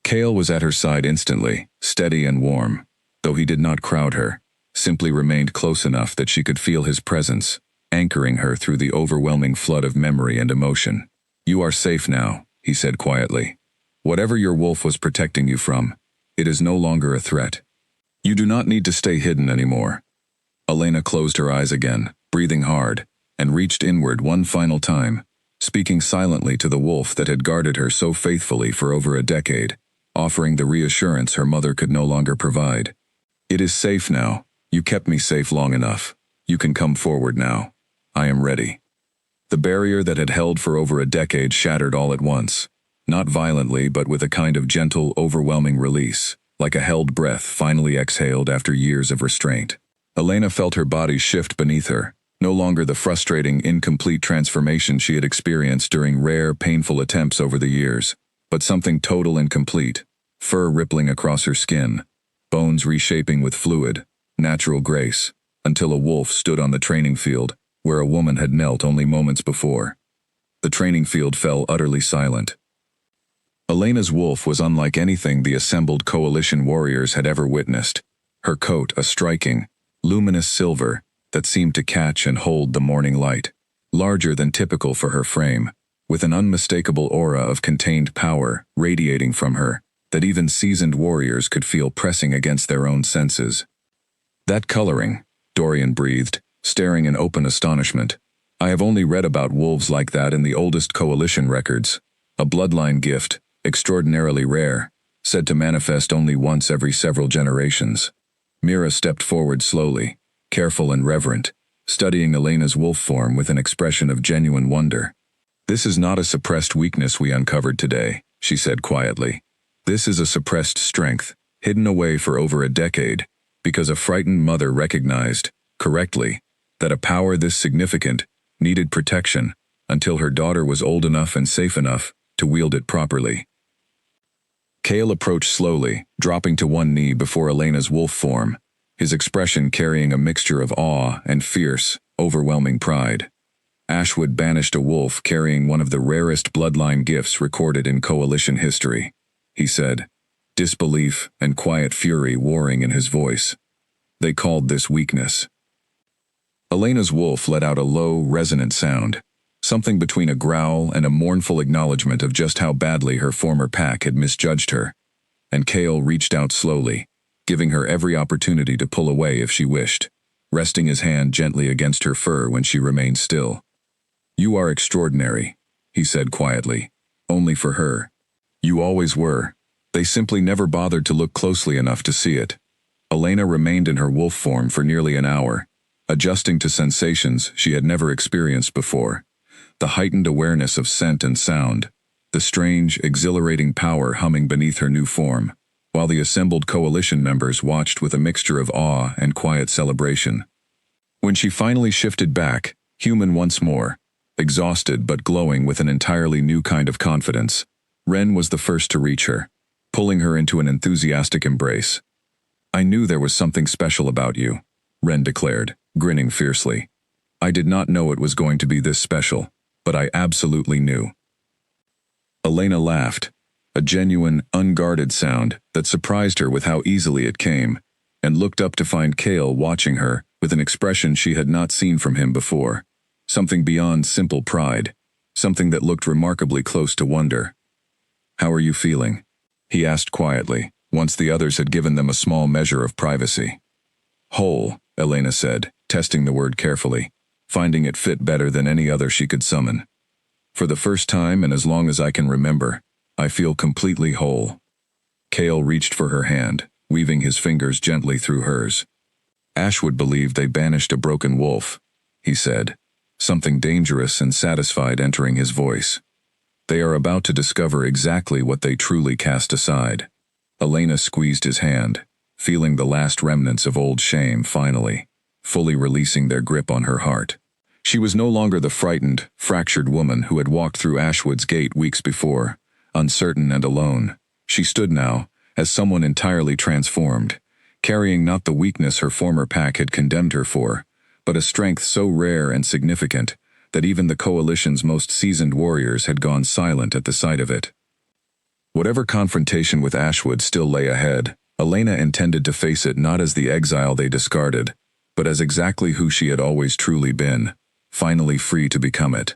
Cale was at her side instantly, steady and warm, though he did not crowd her, simply remained close enough that she could feel his presence, anchoring her through the overwhelming flood of memory and emotion. You are safe now, he said quietly. Whatever your wolf was protecting you from, it is no longer a threat. You do not need to stay hidden anymore. Elena closed her eyes again, breathing hard, and reached inward one final time, speaking silently to the wolf that had guarded her so faithfully for over a decade, offering the reassurance her mother could no longer provide. It is safe now. You kept me safe long enough. You can come forward now. I am ready. The barrier that had held for over a decade shattered all at once, not violently but with a kind of gentle, overwhelming release, like a held breath finally exhaled after years of restraint. Elena felt her body shift beneath her, no longer the frustrating, incomplete transformation she had experienced during rare, painful attempts over the years, but something total and complete, fur rippling across her skin, bones reshaping with fluid, natural grace, until a wolf stood on the training field, where a woman had knelt only moments before. The training field fell utterly silent. Elena's wolf was unlike anything the assembled coalition warriors had ever witnessed, her coat a striking, luminous silver that seemed to catch and hold the morning light, larger than typical for her frame, with an unmistakable aura of contained power radiating from her that even seasoned warriors could feel pressing against their own senses. That coloring, Dorian breathed, staring in open astonishment. I have only read about wolves like that in the oldest coalition records, a bloodline gift, extraordinarily rare, said to manifest only once every several generations. Mira stepped forward slowly, careful and reverent, studying Elena's wolf form with an expression of genuine wonder. This is not a suppressed weakness we uncovered today, she said quietly. This is a suppressed strength, hidden away for over a decade, because a frightened mother recognized, correctly, that a power this significant needed protection until her daughter was old enough and safe enough to wield it properly. Cale approached slowly, dropping to one knee before Elena's wolf form, his expression carrying a mixture of awe and fierce, overwhelming pride. Ashwood banished a wolf carrying one of the rarest bloodline gifts recorded in coalition history, he said, disbelief and quiet fury warring in his voice. They called this weakness. Elena's wolf let out a low, resonant sound, something between a growl and a mournful acknowledgement of just how badly her former pack had misjudged her, and Cale reached out slowly, giving her every opportunity to pull away if she wished, resting his hand gently against her fur when she remained still. You are extraordinary, he said quietly, only for her. You always were. They simply never bothered to look closely enough to see it. Elena remained in her wolf form for nearly an hour, adjusting to sensations she had never experienced before. The heightened awareness of scent and sound, the strange, exhilarating power humming beneath her new form, while the assembled coalition members watched with a mixture of awe and quiet celebration. When she finally shifted back, human once more, exhausted but glowing with an entirely new kind of confidence, Ren was the first to reach her, pulling her into an enthusiastic embrace. I knew there was something special about you, Ren declared, grinning fiercely. I did not know it was going to be this special. but I absolutely knew. Elena laughed, a genuine, unguarded sound that surprised her with how easily it came, and looked up to find Cale watching her with an expression she had not seen from him before, something beyond simple pride, something that looked remarkably close to wonder. "How are you feeling?" he asked quietly, once the others had given them a small measure of privacy. "Whole," Elena said, testing the word carefully, finding it fit better than any other she could summon. "For the first time and as long as I can remember, I feel completely whole." Cale reached for her hand, weaving his fingers gently through hers. "Ashwood believed they banished a broken wolf," he said, something dangerous and satisfied entering his voice. "They are about to discover exactly what they truly cast aside." Elena squeezed his hand, feeling the last remnants of old shame finally, fully releasing their grip on her heart. She was no longer the frightened, fractured woman who had walked through Ashwood's gate weeks before, uncertain and alone. She stood now, as someone entirely transformed, carrying not the weakness her former pack had condemned her for, but a strength so rare and significant that even the Coalition's most seasoned warriors had gone silent at the sight of it. Whatever confrontation with Ashwood still lay ahead, Elena intended to face it not as the exile they discarded, but as exactly who she had always truly been, finally free to become it.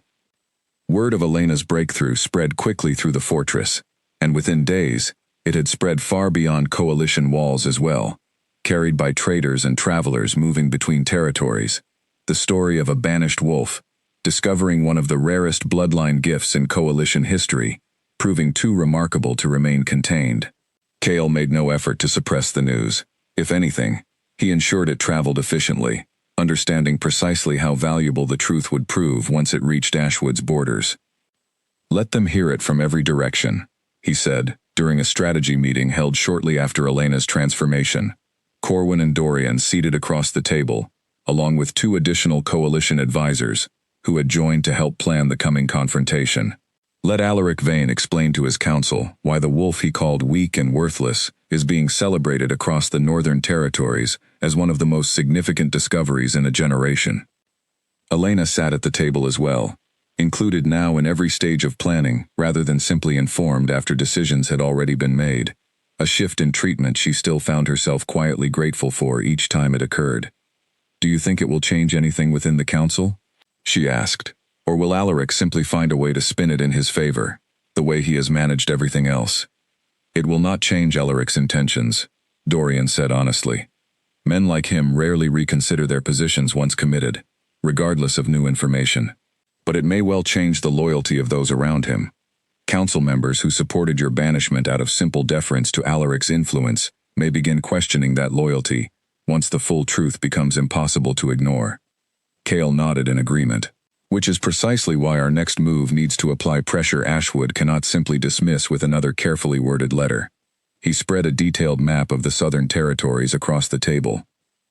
Word of Elena's breakthrough spread quickly through the fortress, and within days, it had spread far beyond Coalition walls as well, carried by traders and travelers moving between territories. The story of a banished wolf, discovering one of the rarest bloodline gifts in Coalition history, proving too remarkable to remain contained. Cale made no effort to suppress the news. If anything, he ensured it traveled efficiently, understanding precisely how valuable the truth would prove once it reached Ashwood's borders. "Let them hear it from every direction," he said, during a strategy meeting held shortly after Elena's transformation. Corwin and Dorian seated across the table, along with 2 additional Coalition advisors, who had joined to help plan the coming confrontation. "Let Alaric Vane explain to his council why the wolf he called weak and worthless is being celebrated across the Northern Territories as one of the most significant discoveries in a generation." Elena sat at the table as well, included now in every stage of planning rather than simply informed after decisions had already been made, a shift in treatment she still found herself quietly grateful for each time it occurred. "Do you think it will change anything within the council?" she asked. "Or will Alaric simply find a way to spin it in his favor, the way he has managed everything else?" "It will not change Alaric's intentions," Dorian said honestly. "Men like him rarely reconsider their positions once committed, regardless of new information. But it may well change the loyalty of those around him. Council members who supported your banishment out of simple deference to Alaric's influence may begin questioning that loyalty once the full truth becomes impossible to ignore." Cale nodded in agreement. "Which is precisely why our next move needs to apply pressure Ashwood cannot simply dismiss with another carefully worded letter." He spread a detailed map of the southern territories across the table,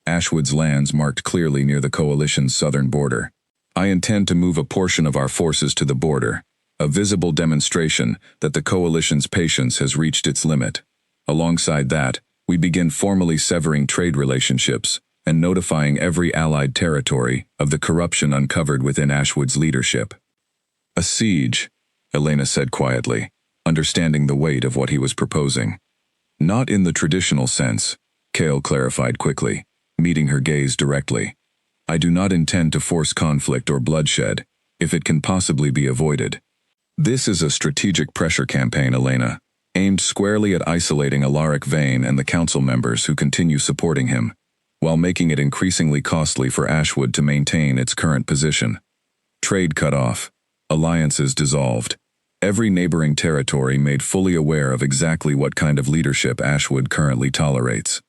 Ashwood's lands marked clearly near the Coalition's southern border. "I intend to move a portion of our forces to the border, a visible demonstration that the Coalition's patience has reached its limit. Alongside that, we begin formally severing trade relationships and notifying every allied territory of the corruption uncovered within Ashwood's leadership." "A siege," Elena said quietly, understanding the weight of what he was proposing. "Not in the traditional sense," Cale clarified quickly, meeting her gaze directly. "I do not intend to force conflict or bloodshed, if it can possibly be avoided. This is a strategic pressure campaign, Elena, aimed squarely at isolating Alaric Vane and the council members who continue supporting him, while making it increasingly costly for Ashwood to maintain its current position. Trade cut off, alliances dissolved, every neighboring territory made fully aware of exactly what kind of leadership Ashwood currently tolerates."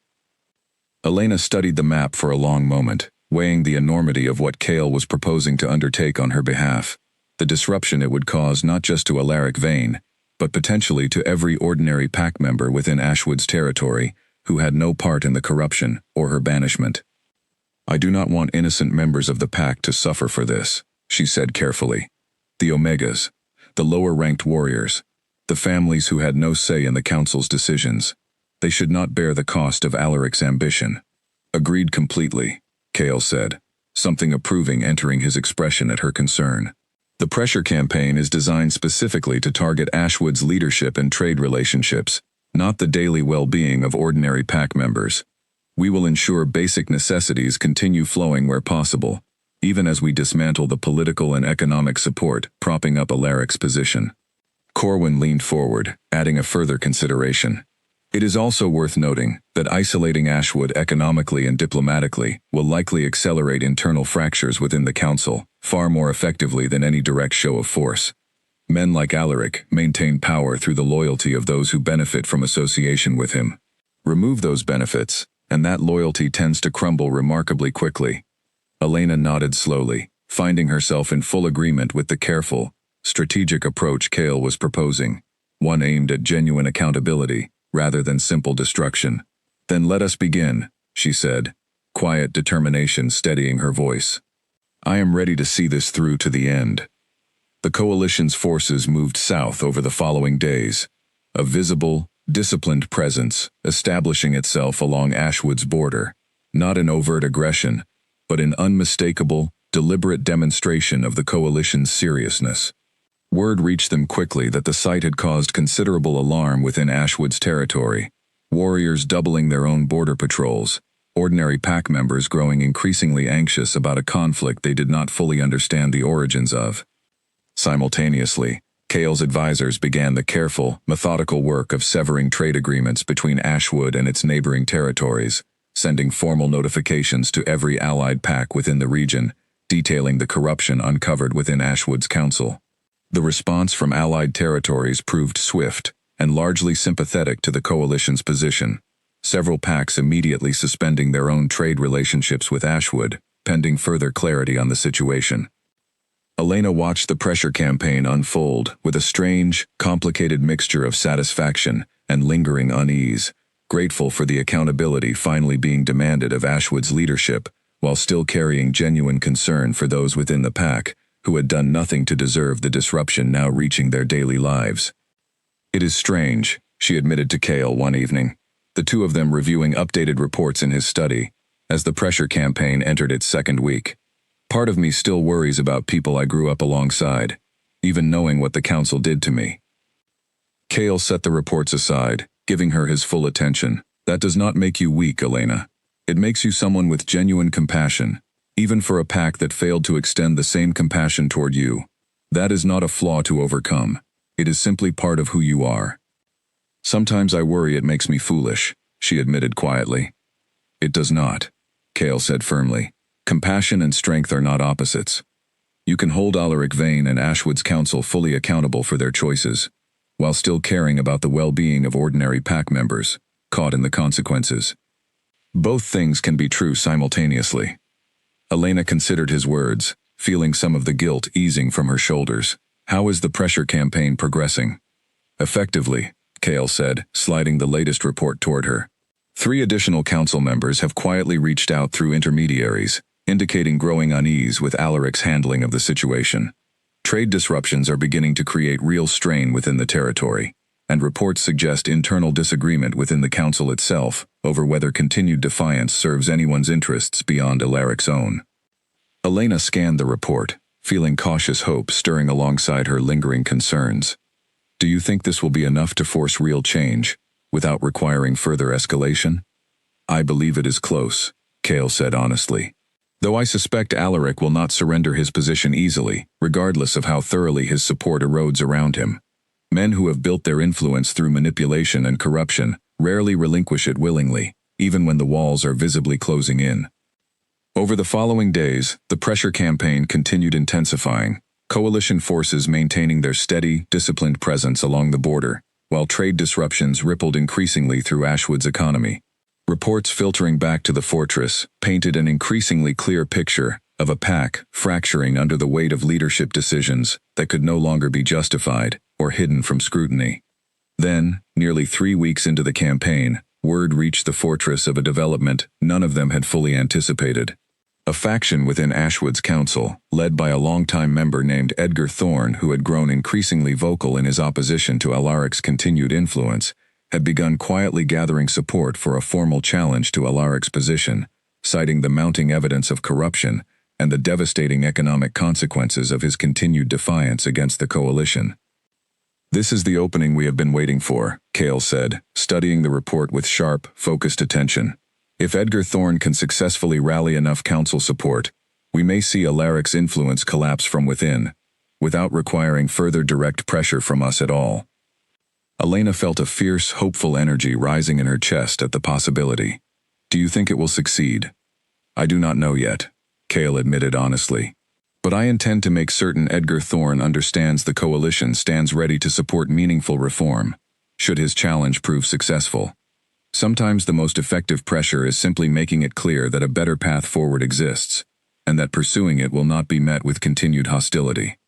Elena studied the map for a long moment, weighing the enormity of what Cale was proposing to undertake on her behalf, the disruption it would cause not just to Alaric Vane, but potentially to every ordinary pack member within Ashwood's territory who had no part in the corruption or her banishment. "I do not want innocent members of the pack to suffer for this," she said carefully. "The Omegas, the lower-ranked warriors, the families who had no say in the council's decisions, they should not bear the cost of Alaric's ambition." "Agreed completely," Cale said, something approving entering his expression at her concern. The pressure campaign is designed specifically to target Ashwood's leadership and trade relationships, not the daily well-being of ordinary pack members. We will ensure basic necessities continue flowing where possible, even as we dismantle the political and economic support propping up Alaric's position. Corwin leaned forward, adding a further consideration. It is also worth noting that isolating Ashwood economically and diplomatically will likely accelerate internal fractures within the council far more effectively than any direct show of force. Men like Alaric maintain power through the loyalty of those who benefit from association with him. Remove those benefits, and that loyalty tends to crumble remarkably quickly. Elena nodded slowly, finding herself in full agreement with the careful, strategic approach Cale was proposing, one aimed at genuine accountability rather than simple destruction. "Then let us begin," she said, quiet determination steadying her voice. "I am ready to see this through to the end." The coalition's forces moved south over the following days, a visible, disciplined presence establishing itself along Ashwood's border, not in overt aggression, but in unmistakable, deliberate demonstration of the coalition's seriousness. Word reached them quickly that the sight had caused considerable alarm within Ashwood's territory, warriors doubling their own border patrols, ordinary pack members growing increasingly anxious about a conflict they did not fully understand the origins of. Simultaneously, Cale's advisors began the careful, methodical work of severing trade agreements between Ashwood and its neighboring territories, sending formal notifications to every allied pack within the region, detailing the corruption uncovered within Ashwood's council. The response from allied territories proved swift and largely sympathetic to the coalition's position, several packs immediately suspending their own trade relationships with Ashwood, pending further clarity on the situation. Elena watched the pressure campaign unfold with a strange, complicated mixture of satisfaction and lingering unease, grateful for the accountability finally being demanded of Ashwood's leadership, while still carrying genuine concern for those within the pack who had done nothing to deserve the disruption now reaching their daily lives. "It is strange," she admitted to Cale one evening, the two of them reviewing updated reports in his study, as the pressure campaign entered its second week. "Part of me still worries about people I grew up alongside, even knowing what the council did to me." Cale set the reports aside, giving her his full attention. "That does not make you weak, Elena. It makes you someone with genuine compassion, even for a pack that failed to extend the same compassion toward you. That is not a flaw to overcome. It is simply part of who you are." "Sometimes I worry it makes me foolish," she admitted quietly. "It does not," Cale said firmly. "Compassion and strength are not opposites. You can hold Alaric Vane and Ashwood's council fully accountable for their choices, while still caring about the well-being of ordinary pack members, caught in the consequences. Both things can be true simultaneously." Elena considered his words, feeling some of the guilt easing from her shoulders. "How is the pressure campaign progressing?" "Effectively," Cale said, sliding the latest report toward her. 3 additional council members have quietly reached out through intermediaries, indicating growing unease with Alaric's handling of the situation. Trade disruptions are beginning to create real strain within the territory, and reports suggest internal disagreement within the council itself over whether continued defiance serves anyone's interests beyond Alaric's own. Elena scanned the report, feeling cautious hope stirring alongside her lingering concerns. "Do you think this will be enough to force real change, without requiring further escalation?" "I believe it is close," Cale said honestly. "Though I suspect Alaric will not surrender his position easily, regardless of how thoroughly his support erodes around him. Men who have built their influence through manipulation and corruption rarely relinquish it willingly, even when the walls are visibly closing in." Over the following days, the pressure campaign continued intensifying, coalition forces maintaining their steady, disciplined presence along the border, while trade disruptions rippled increasingly through Ashwood's economy. Reports filtering back to the fortress painted an increasingly clear picture of a pack fracturing under the weight of leadership decisions that could no longer be justified or hidden from scrutiny. Then, nearly 3 weeks into the campaign, word reached the fortress of a development none of them had fully anticipated. A faction within Ashwood's council, led by a longtime member named Edgar Thorne who had grown increasingly vocal in his opposition to Alaric's continued influence, had begun quietly gathering support for a formal challenge to Alaric's position, citing the mounting evidence of corruption and the devastating economic consequences of his continued defiance against the coalition. "This is the opening we have been waiting for," Cale said, studying the report with sharp, focused attention. "If Edgar Thorne can successfully rally enough council support, we may see Alaric's influence collapse from within, without requiring further direct pressure from us at all." Elena felt a fierce, hopeful energy rising in her chest at the possibility. "Do you think it will succeed?" "I do not know yet," Cale admitted honestly. "But I intend to make certain Edgar Thorne understands the coalition stands ready to support meaningful reform, should his challenge prove successful. Sometimes the most effective pressure is simply making it clear that a better path forward exists, and that pursuing it will not be met with continued hostility."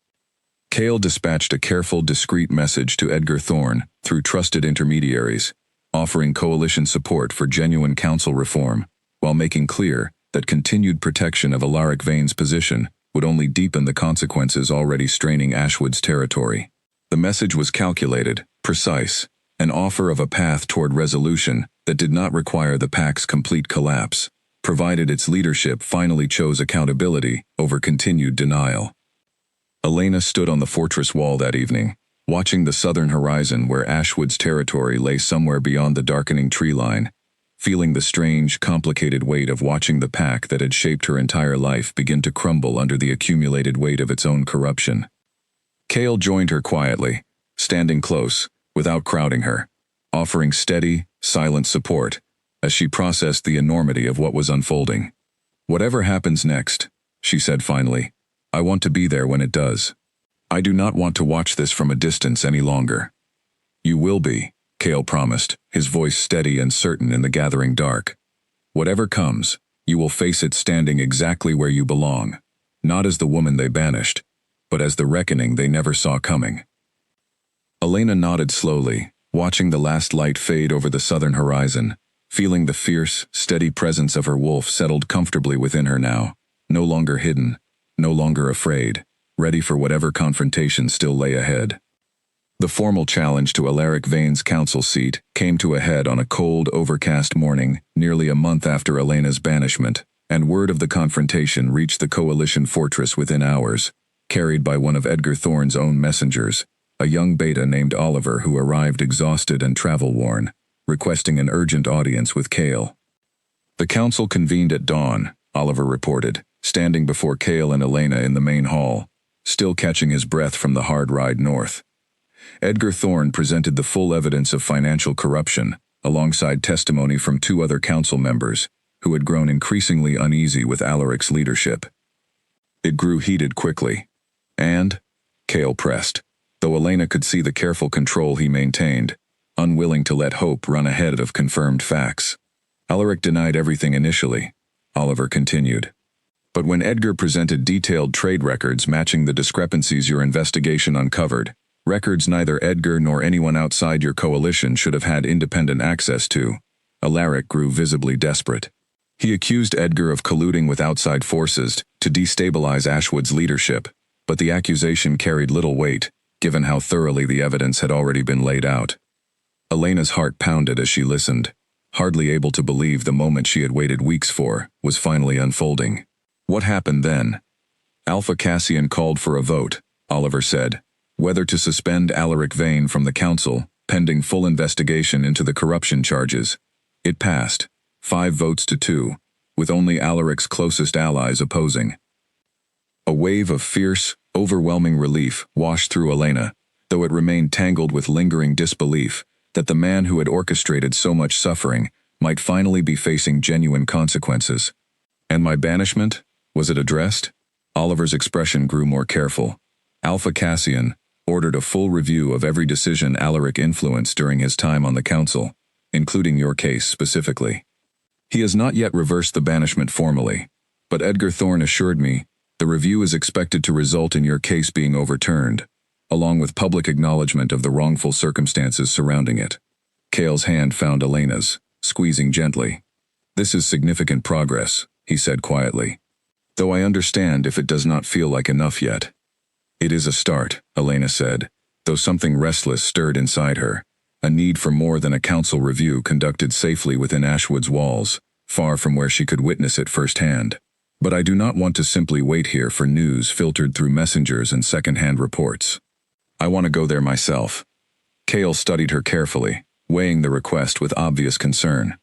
Cale dispatched a careful, discreet message to Edgar Thorne through trusted intermediaries, offering coalition support for genuine council reform, while making clear that continued protection of Alaric Vane's position would only deepen the consequences already straining Ashwood's territory. The message was calculated, precise, an offer of a path toward resolution that did not require the Pact's complete collapse, provided its leadership finally chose accountability over continued denial. Elena stood on the fortress wall that evening, watching the southern horizon where Ashwood's territory lay somewhere beyond the darkening tree line, feeling the strange, complicated weight of watching the Pact that had shaped her entire life begin to crumble under the accumulated weight of its own corruption. Cale joined her quietly, standing close, without crowding her, offering steady, silent support, as she processed the enormity of what was unfolding. "Whatever happens next," she said finally, "I want to be there when it does. I do not want to watch this from a distance any longer." "You will be," Cale promised, his voice steady and certain in the gathering dark. "Whatever comes, you will face it standing exactly where you belong, not as the woman they banished, but as the reckoning they never saw coming." Elena nodded slowly, watching the last light fade over the southern horizon, feeling the fierce, steady presence of her wolf settled comfortably within her now, no longer hidden, no longer afraid, ready for whatever confrontation still lay ahead. The formal challenge to Alaric Vane's council seat came to a head on a cold, overcast morning, nearly a month after Elena's banishment, and word of the confrontation reached the coalition fortress within hours, carried by one of Edgar Thorne's own messengers, a young beta named Oliver who arrived exhausted and travel-worn, requesting an urgent audience with Cale. "The council convened at dawn," Oliver reported, standing before Cale and Elena in the main hall, still catching his breath from the hard ride north. Edgar Thorne presented the full evidence of financial corruption, alongside testimony from two other council members, who had grown increasingly uneasy with Alaric's leadership. It grew heated quickly. "And?" Cale pressed, though Elena could see the careful control he maintained, unwilling to let hope run ahead of confirmed facts. "Alaric denied everything initially," Oliver continued. "But when Edgar presented detailed trade records matching the discrepancies your investigation uncovered, records neither Edgar nor anyone outside your coalition should have had independent access to, Alaric grew visibly desperate. He accused Edgar of colluding with outside forces to destabilize Ashwood's leadership, but the accusation carried little weight, given how thoroughly the evidence had already been laid out." Elena's heart pounded as she listened, hardly able to believe the moment she had waited weeks for was finally unfolding. "What happened then?" "Alpha Cassian called for a vote," Oliver said, "whether to suspend Alaric Vane from the council, pending full investigation into the corruption charges. It passed, 5 votes to 2, with only Alaric's closest allies opposing." A wave of fierce, overwhelming relief washed through Elena, though it remained tangled with lingering disbelief that the man who had orchestrated so much suffering might finally be facing genuine consequences. "And my banishment? Was it addressed?" Oliver's expression grew more careful. "Alpha Cassian ordered a full review of every decision Alaric influenced during his time on the council, including your case specifically. He has not yet reversed the banishment formally, but Edgar Thorne assured me the review is expected to result in your case being overturned, along with public acknowledgement of the wrongful circumstances surrounding it." Cale's hand found Elena's, squeezing gently. "This is significant progress," he said quietly, "though I understand if it does not feel like enough yet." "It is a start," Elena said, though something restless stirred inside her, a need for more than a council review conducted safely within Ashwood's walls, far from where she could witness it firsthand. But I do not want to simply wait here for news filtered through messengers and second-hand reports. I want to go there myself. Kale studied her carefully, weighing the request with obvious concern.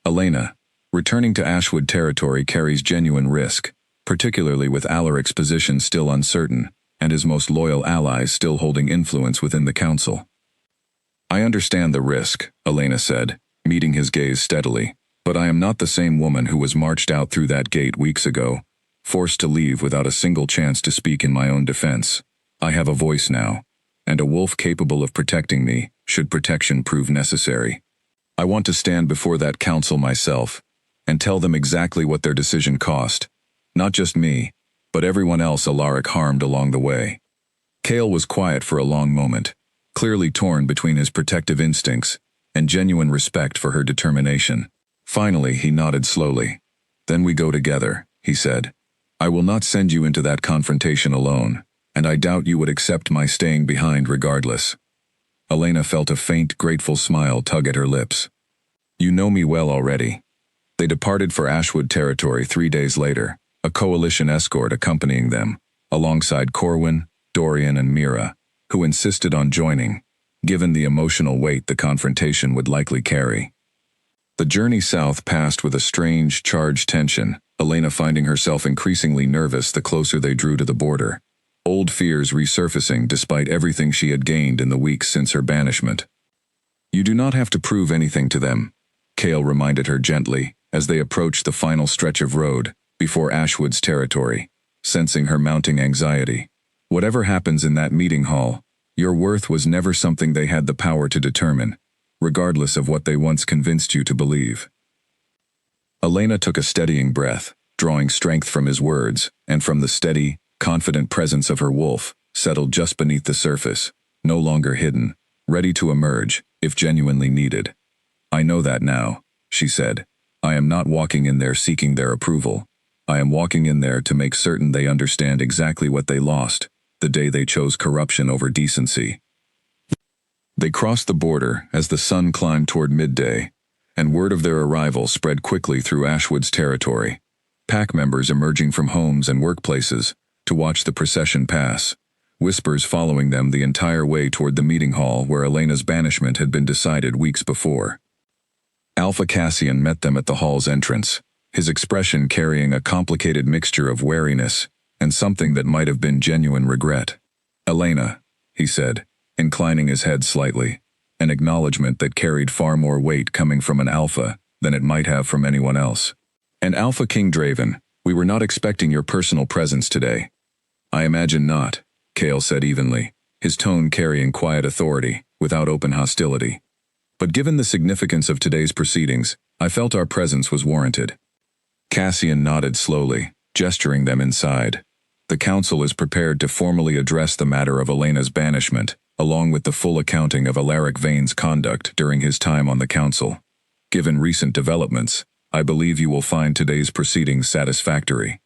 Elena, returning to Ashwood territory carries genuine risk, particularly with Alaric's position still uncertain, and his most loyal allies still holding influence within the council. I understand the risk, Elena said, meeting his gaze steadily, but I am not the same woman who was marched out through that gate weeks ago, forced to leave without a single chance to speak in my own defense. I have a voice now, and a wolf capable of protecting me, should protection prove necessary. I want to stand before that council myself, and tell them exactly what their decision cost. Not just me, but everyone else Alaric harmed along the way. Kale was quiet for a long moment, clearly torn between his protective instincts and genuine respect for her determination. Finally, he nodded slowly. Then we go together, he said. I will not send you into that confrontation alone, and I doubt you would accept my staying behind regardless. Elena felt a faint, grateful smile tug at her lips. You know me well already. They departed for Ashwood territory 3 days later, a coalition escort accompanying them, alongside Corwin, Dorian, and Mira, who insisted on joining, given the emotional weight the confrontation would likely carry. The journey south passed with a strange, charged tension, Elena finding herself increasingly nervous the closer they drew to the border, old fears resurfacing despite everything she had gained in the weeks since her banishment. You do not have to prove anything to them, Kale reminded her gently as they approached the final stretch of road before Ashwood's territory, sensing her mounting anxiety. Whatever happens in that meeting hall, your worth was never something they had the power to determine, regardless of what they once convinced you to believe. Elena took a steadying breath, drawing strength from his words, and from the steady, confident presence of her wolf, settled just beneath the surface, no longer hidden, ready to emerge, if genuinely needed. I know that now, she said. I am not walking in there seeking their approval. I am walking in there to make certain they understand exactly what they lost, the day they chose corruption over decency. They crossed the border as the sun climbed toward midday, and word of their arrival spread quickly through Ashwood's territory, pack members emerging from homes and workplaces to watch the procession pass, whispers following them the entire way toward the meeting hall where Elena's banishment had been decided weeks before. Alpha Cassian met them at the hall's entrance, his expression carrying a complicated mixture of wariness and something that might have been genuine regret. Elena, he said, inclining his head slightly, an acknowledgement that carried far more weight coming from an Alpha than it might have from anyone else. And Alpha King Draven, we were not expecting your personal presence today. I imagine not, Kale said evenly, his tone carrying quiet authority, without open hostility. But given the significance of today's proceedings, I felt our presence was warranted. Cassian nodded slowly, gesturing them inside. The council is prepared to formally address the matter of Elena's banishment, along with the full accounting of Alaric Vane's conduct during his time on the council. Given recent developments, I believe you will find today's proceedings satisfactory.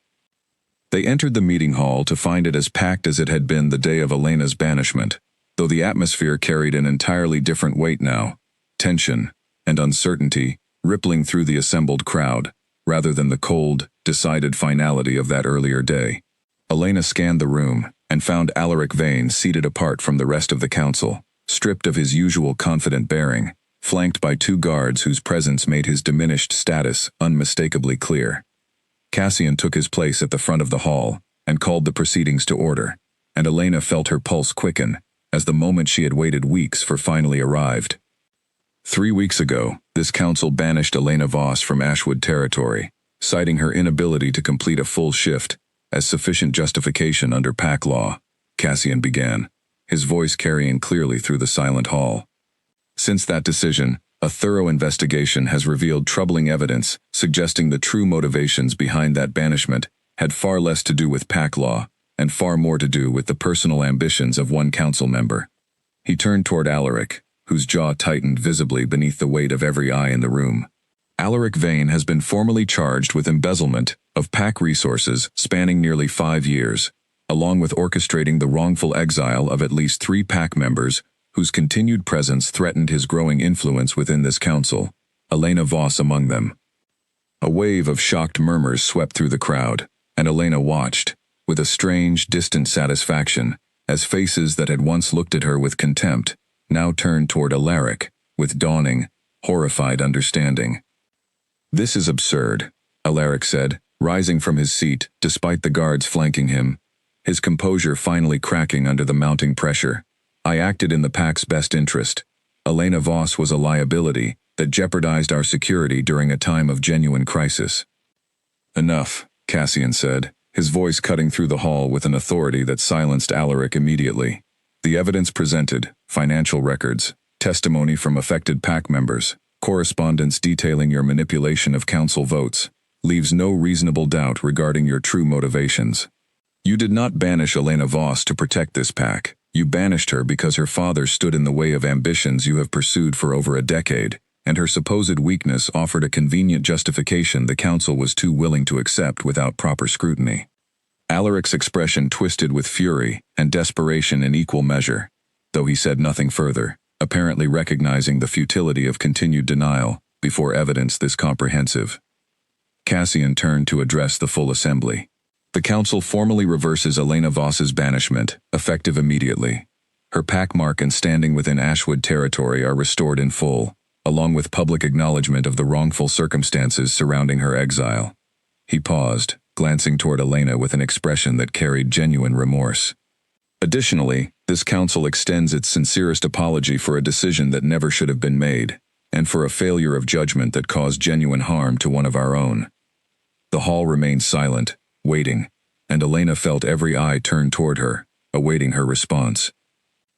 They entered the meeting hall to find it as packed as it had been the day of Elena's banishment, though the atmosphere carried an entirely different weight now, tension and uncertainty rippling through the assembled crowd, rather than the cold, decided finality of that earlier day. Elena scanned the room and found Alaric Vane seated apart from the rest of the council, stripped of his usual confident bearing, flanked by 2 guards whose presence made his diminished status unmistakably clear. Cassian took his place at the front of the hall and called the proceedings to order, and Elena felt her pulse quicken as the moment she had waited weeks for finally arrived. 3 weeks ago, this council banished Elena Voss from Ashwood territory, citing her inability to complete a full shift as sufficient justification under pack law, Cassian began, his voice carrying clearly through the silent hall. Since that decision, a thorough investigation has revealed troubling evidence suggesting the true motivations behind that banishment had far less to do with pack law and far more to do with the personal ambitions of one council member. He turned toward Alaric, whose jaw tightened visibly beneath the weight of every eye in the room. Alaric Vane has been formally charged with embezzlement of pack resources spanning nearly 5 years, along with orchestrating the wrongful exile of at least 3 pack members whose continued presence threatened his growing influence within this council, Elena Voss among them. A wave of shocked murmurs swept through the crowd, and Elena watched, with a strange, distant satisfaction, as faces that had once looked at her with contempt now turned toward Alaric, with dawning, horrified understanding. "This is absurd," Alaric said, rising from his seat despite the guards flanking him, his composure finally cracking under the mounting pressure. "I acted in the pack's best interest. Elena Voss was a liability that jeopardized our security during a time of genuine crisis." "Enough," Cassian said, his voice cutting through the hall with an authority that silenced Alaric immediately. "The evidence presented, financial records, testimony from affected pack members, correspondence detailing your manipulation of council votes, leaves no reasonable doubt regarding your true motivations. You did not banish Elena Voss to protect this pack. You banished her because her father stood in the way of ambitions you have pursued for over a decade, and her supposed weakness offered a convenient justification the council was too willing to accept without proper scrutiny." Alaric's expression twisted with fury and desperation in equal measure, though he said nothing further, apparently recognizing the futility of continued denial before evidence this comprehensive. Cassian turned to address the full assembly. "The council formally reverses Elena Voss's banishment, effective immediately. Her pack mark and standing within Ashwood territory are restored in full, along with public acknowledgement of the wrongful circumstances surrounding her exile." He paused, glancing toward Elena with an expression that carried genuine remorse. "Additionally, this council extends its sincerest apology for a decision that never should have been made, and for a failure of judgment that caused genuine harm to one of our own." The hall remained silent, waiting, and Elena felt every eye turned toward her, awaiting her response.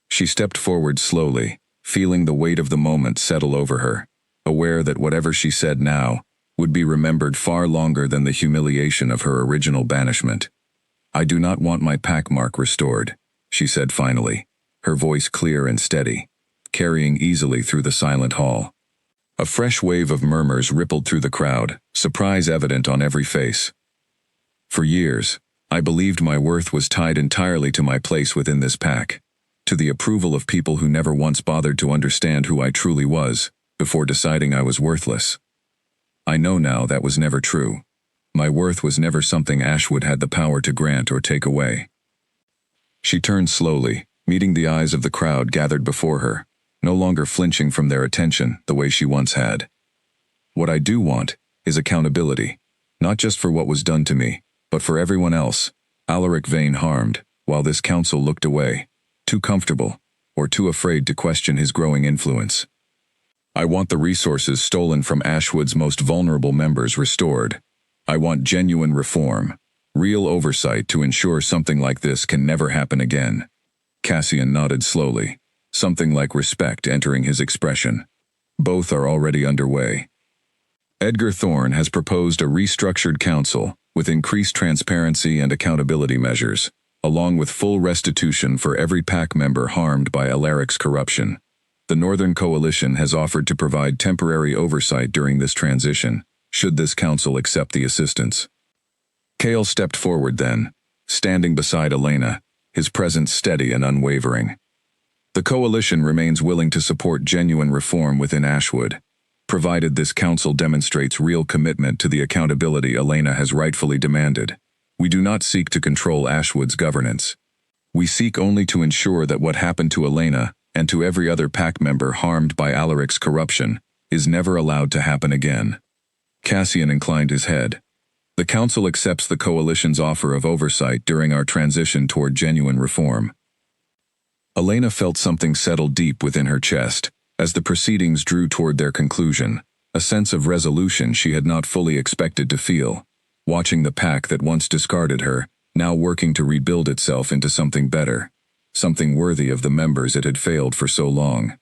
She stepped forward slowly, feeling the weight of the moment settle over her, aware that whatever she said now would be remembered far longer than the humiliation of her original banishment. "I do not want my pack mark restored," she said finally, her voice clear and steady, carrying easily through the silent hall. A fresh wave of murmurs rippled through the crowd, surprise evident on every face. "For years, I believed my worth was tied entirely to my place within this pack, to the approval of people who never once bothered to understand who I truly was, before deciding I was worthless. I know now that was never true. My worth was never something Ashwood had the power to grant or take away." She turned slowly, meeting the eyes of the crowd gathered before her, no longer flinching from their attention the way she once had. "What I do want is accountability, not just for what was done to me, but for everyone else Alaric Vane harmed, while this council looked away, too comfortable, or too afraid to question his growing influence. I want the resources stolen from Ashwood's most vulnerable members restored. I want genuine reform, real oversight to ensure something like this can never happen again." Cassian nodded slowly, something like respect entering his expression. "Both are already underway. Edgar Thorne has proposed a restructured council with increased transparency and accountability measures, along with full restitution for every pack member harmed by Alaric's corruption. The Northern Coalition has offered to provide temporary oversight during this transition, should this council accept the assistance." Cale stepped forward then, standing beside Elena, his presence steady and unwavering. "The Coalition remains willing to support genuine reform within Ashwood, provided this council demonstrates real commitment to the accountability Elena has rightfully demanded. We do not seek to control Ashwood's governance. We seek only to ensure that what happened to Elena and to every other pack member harmed by Alaric's corruption is never allowed to happen again." Cassian inclined his head. "The council accepts the coalition's offer of oversight during our transition toward genuine reform." Elena felt something settle deep within her chest as the proceedings drew toward their conclusion, a sense of resolution she had not fully expected to feel, watching the pack that once discarded her, now working to rebuild itself into something better, something worthy of the members it had failed for so long.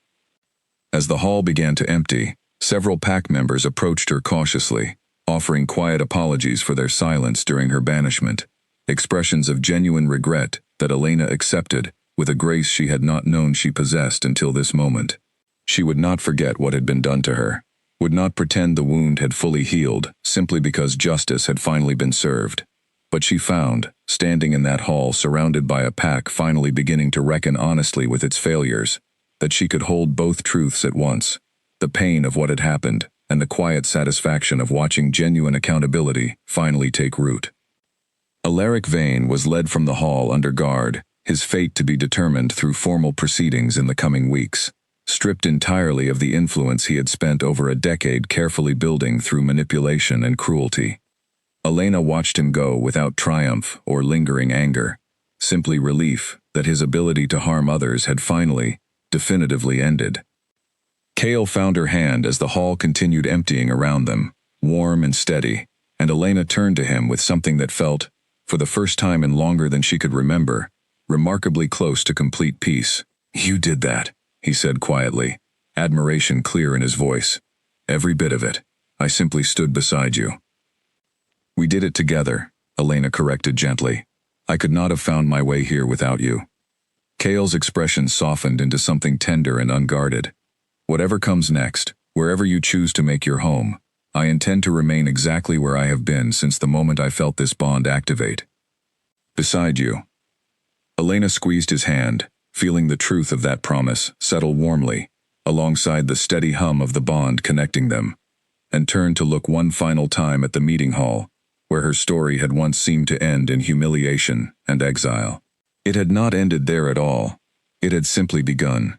As the hall began to empty, several pack members approached her cautiously, offering quiet apologies for their silence during her banishment, expressions of genuine regret that Elena accepted with a grace she had not known she possessed until this moment. She would not forget what had been done to her, would not pretend the wound had fully healed simply because justice had finally been served. But she found, standing in that hall surrounded by a pack finally beginning to reckon honestly with its failures, that she could hold both truths at once, the pain of what had happened and the quiet satisfaction of watching genuine accountability finally take root. Alaric Vane was led from the hall under guard, his fate to be determined through formal proceedings in the coming weeks, stripped entirely of the influence he had spent over a decade carefully building through manipulation and cruelty. Elena watched him go without triumph or lingering anger, simply relief that his ability to harm others had finally, definitively ended. Kale found her hand as the hall continued emptying around them, warm and steady, and Elena turned to him with something that felt, for the first time in longer than she could remember, remarkably close to complete peace. "You did that," he said quietly, admiration clear in his voice. "Every bit of it. I simply stood beside you." "We did it together," Elena corrected gently. "I could not have found my way here without you." Kale's expression softened into something tender and unguarded. "Whatever comes next, wherever you choose to make your home, I intend to remain exactly where I have been since the moment I felt this bond activate. Beside you." Elena squeezed his hand, feeling the truth of that promise settle warmly, alongside the steady hum of the bond connecting them, and turned to look one final time at the meeting hall, where her story had once seemed to end in humiliation and exile. It had not ended there at all. It had simply begun.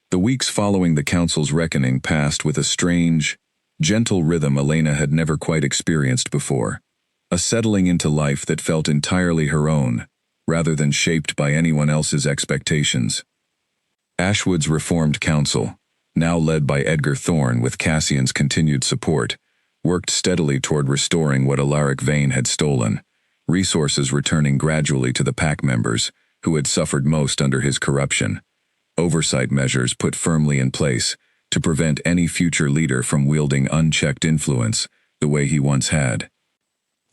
The weeks following the council's reckoning passed with a strange, gentle rhythm Elena had never quite experienced before, a settling into life that felt entirely her own, rather than shaped by anyone else's expectations. Ashwood's Reformed Council, now led by Edgar Thorne with Cassian's continued support, worked steadily toward restoring what Alaric Vane had stolen, resources returning gradually to the pack members, who had suffered most under his corruption, oversight measures put firmly in place to prevent any future leader from wielding unchecked influence the way he once had.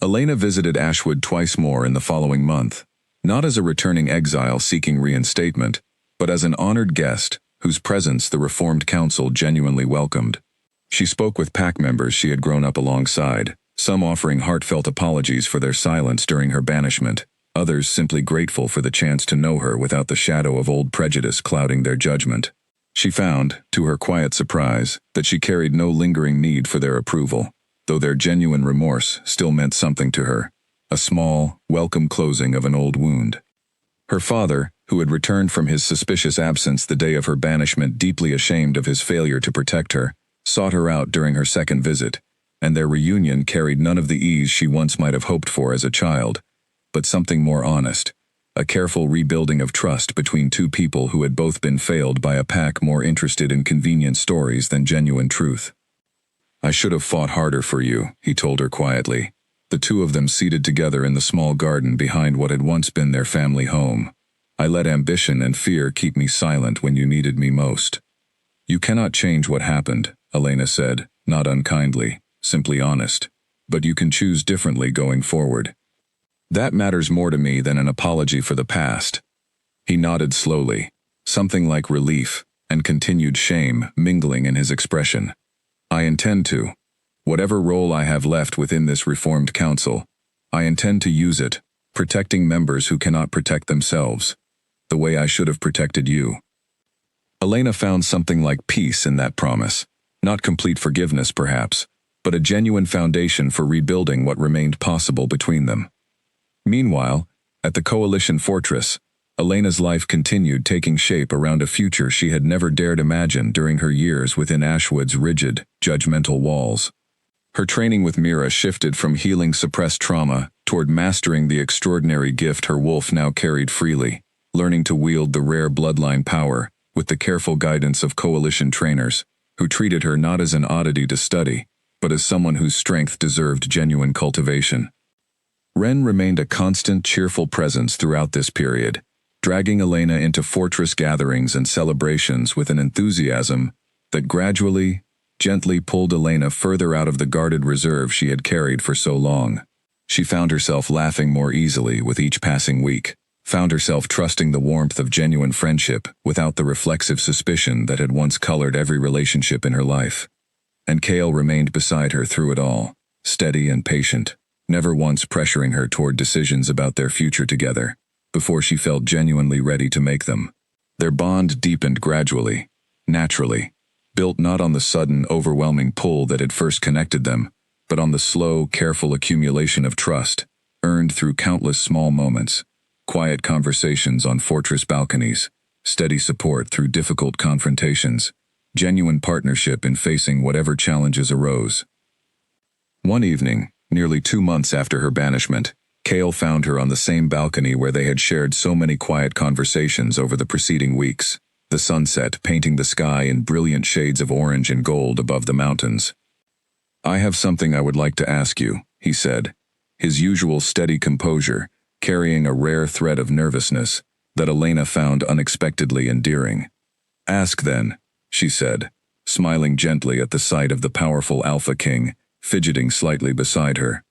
Elena visited Ashwood twice more in the following month, not as a returning exile seeking reinstatement, but as an honored guest whose presence the Reformed Council genuinely welcomed. She spoke with pack members she had grown up alongside, some offering heartfelt apologies for their silence during her banishment, others simply grateful for the chance to know her without the shadow of old prejudice clouding their judgment. She found, to her quiet surprise, that she carried no lingering need for their approval, though their genuine remorse still meant something to her, a small, welcome closing of an old wound. Her father, who had returned from his suspicious absence the day of her banishment deeply ashamed of his failure to protect her, sought her out during her second visit, and their reunion carried none of the ease she once might have hoped for as a child, but something more honest, a careful rebuilding of trust between two people who had both been failed by a pack more interested in convenient stories than genuine truth. "I should have fought harder for you," he told her quietly, the two of them seated together in the small garden behind what had once been their family home. "I let ambition and fear keep me silent when you needed me most." "You cannot change what happened," Elena said, not unkindly, simply honest, "but you can choose differently going forward. That matters more to me than an apology for the past." He nodded slowly, something like relief and continued shame mingling in his expression. "I intend to. Whatever role I have left within this Reformed Council, I intend to use it, protecting members who cannot protect themselves, the way I should have protected you." Elena found something like peace in that promise, not complete forgiveness perhaps, but a genuine foundation for rebuilding what remained possible between them. Meanwhile, at the Coalition Fortress, Elena's life continued taking shape around a future she had never dared imagine during her years within Ashwood's rigid, judgmental walls. Her training with Mira shifted from healing suppressed trauma toward mastering the extraordinary gift her wolf now carried freely, learning to wield the rare bloodline power with the careful guidance of Coalition trainers, who treated her not as an oddity to study, but as someone whose strength deserved genuine cultivation. Ren remained a constant, cheerful presence throughout this period, dragging Elena into fortress gatherings and celebrations with an enthusiasm that gradually, gently pulled Elena further out of the guarded reserve she had carried for so long. She found herself laughing more easily with each passing week, found herself trusting the warmth of genuine friendship without the reflexive suspicion that had once colored every relationship in her life. And Kale remained beside her through it all, steady and patient, never once pressuring her toward decisions about their future together, before she felt genuinely ready to make them. Their bond deepened gradually, naturally, built not on the sudden, overwhelming pull that had first connected them, but on the slow, careful accumulation of trust, earned through countless small moments, quiet conversations on fortress balconies, steady support through difficult confrontations, genuine partnership in facing whatever challenges arose. One evening, nearly 2 months after her banishment, Kale found her on the same balcony where they had shared so many quiet conversations over the preceding weeks, the sunset painting the sky in brilliant shades of orange and gold above the mountains. "I have something I would like to ask you," he said, his usual steady composure carrying a rare thread of nervousness that Elena found unexpectedly endearing. "Ask then," she said, smiling gently at the sight of the powerful Alpha King, fidgeting slightly beside her.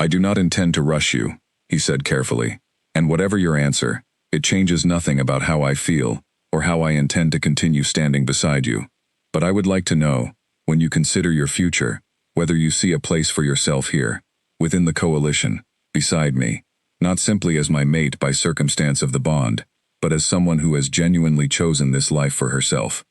"I do not intend to rush you," he said carefully, "and whatever your answer, it changes nothing about how I feel or how I intend to continue standing beside you. But I would like to know, when you consider your future, whether you see a place for yourself here, within the coalition, beside me, not simply as my mate by circumstance of the bond, but as someone who has genuinely chosen this life for herself."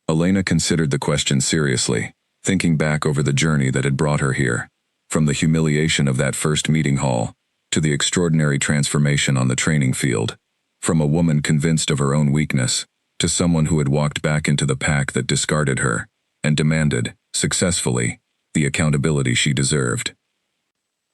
Elena considered the question seriously, thinking back over the journey that had brought her here, from the humiliation of that first meeting hall, to the extraordinary transformation on the training field, from a woman convinced of her own weakness, to someone who had walked back into the pack that discarded her, and demanded, successfully, the accountability she deserved.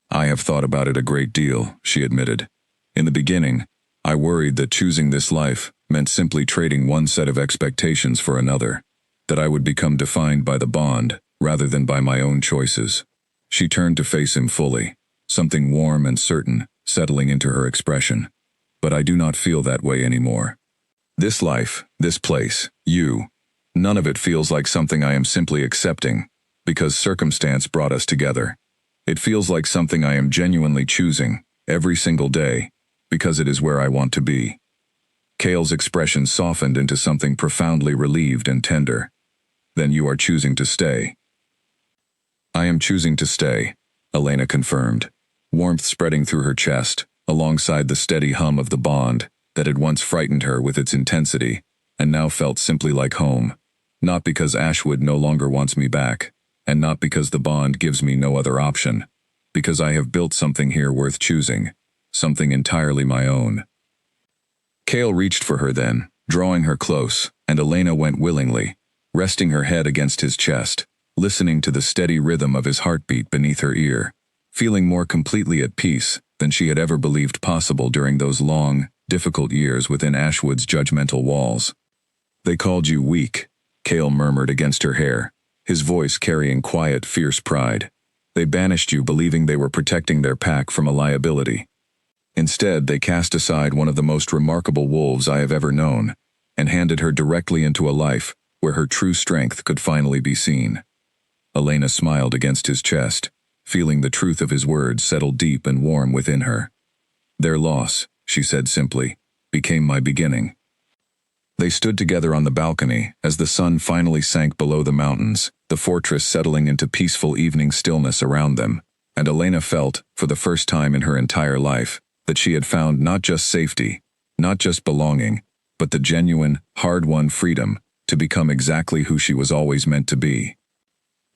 "I have thought about it a great deal," she admitted. "In the beginning, I worried that choosing this life meant simply trading one set of expectations for another, that I would become defined by the bond rather than by my own choices." She turned to face him fully, something warm and certain settling into her expression. "But I do not feel that way anymore. This life, this place, you, none of it feels like something I am simply accepting, because circumstance brought us together. It feels like something I am genuinely choosing, every single day, because it is where I want to be." Kale's expression softened into something profoundly relieved and tender. "Then you are choosing to stay." "I am choosing to stay," Elena confirmed, warmth spreading through her chest, alongside the steady hum of the bond that had once frightened her with its intensity, and now felt simply like home. "Not because Ashwood no longer wants me back, and not because the bond gives me no other option, because I have built something here worth choosing, something entirely my own." Kale reached for her then, drawing her close, and Elena went willingly, resting her head against his chest, listening to the steady rhythm of his heartbeat beneath her ear, feeling more completely at peace than she had ever believed possible during those long, difficult years within Ashwood's judgmental walls. "They called you weak," Kale murmured against her hair, his voice carrying quiet, fierce pride. "They banished you believing they were protecting their pack from a liability. Instead, they cast aside one of the most remarkable wolves I have ever known, and handed her directly into a life where her true strength could finally be seen." Elena smiled against his chest, feeling the truth of his words settle deep and warm within her. "Their loss," she said simply, "became my beginning." They stood together on the balcony as the sun finally sank below the mountains, the fortress settling into peaceful evening stillness around them, and Elena felt, for the first time in her entire life, that she had found not just safety, not just belonging, but the genuine, hard-won freedom to become exactly who she was always meant to be.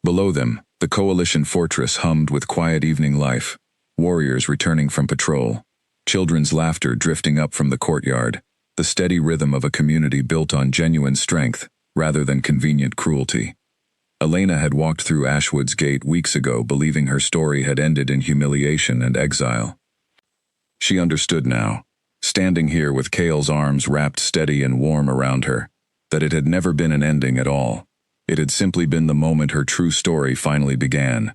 Below them, the coalition fortress hummed with quiet evening life, warriors returning from patrol, children's laughter drifting up from the courtyard, the steady rhythm of a community built on genuine strength rather than convenient cruelty. Elena had walked through Ashwood's gate weeks ago believing her story had ended in humiliation and exile. She understood now, standing here with Kale's arms wrapped steady and warm around her, that it had never been an ending at all. It had simply been the moment her true story finally began,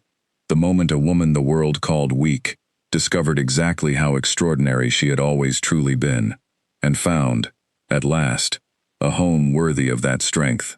the moment a woman the world called weak discovered exactly how extraordinary she had always truly been, and found, at last, a home worthy of that strength.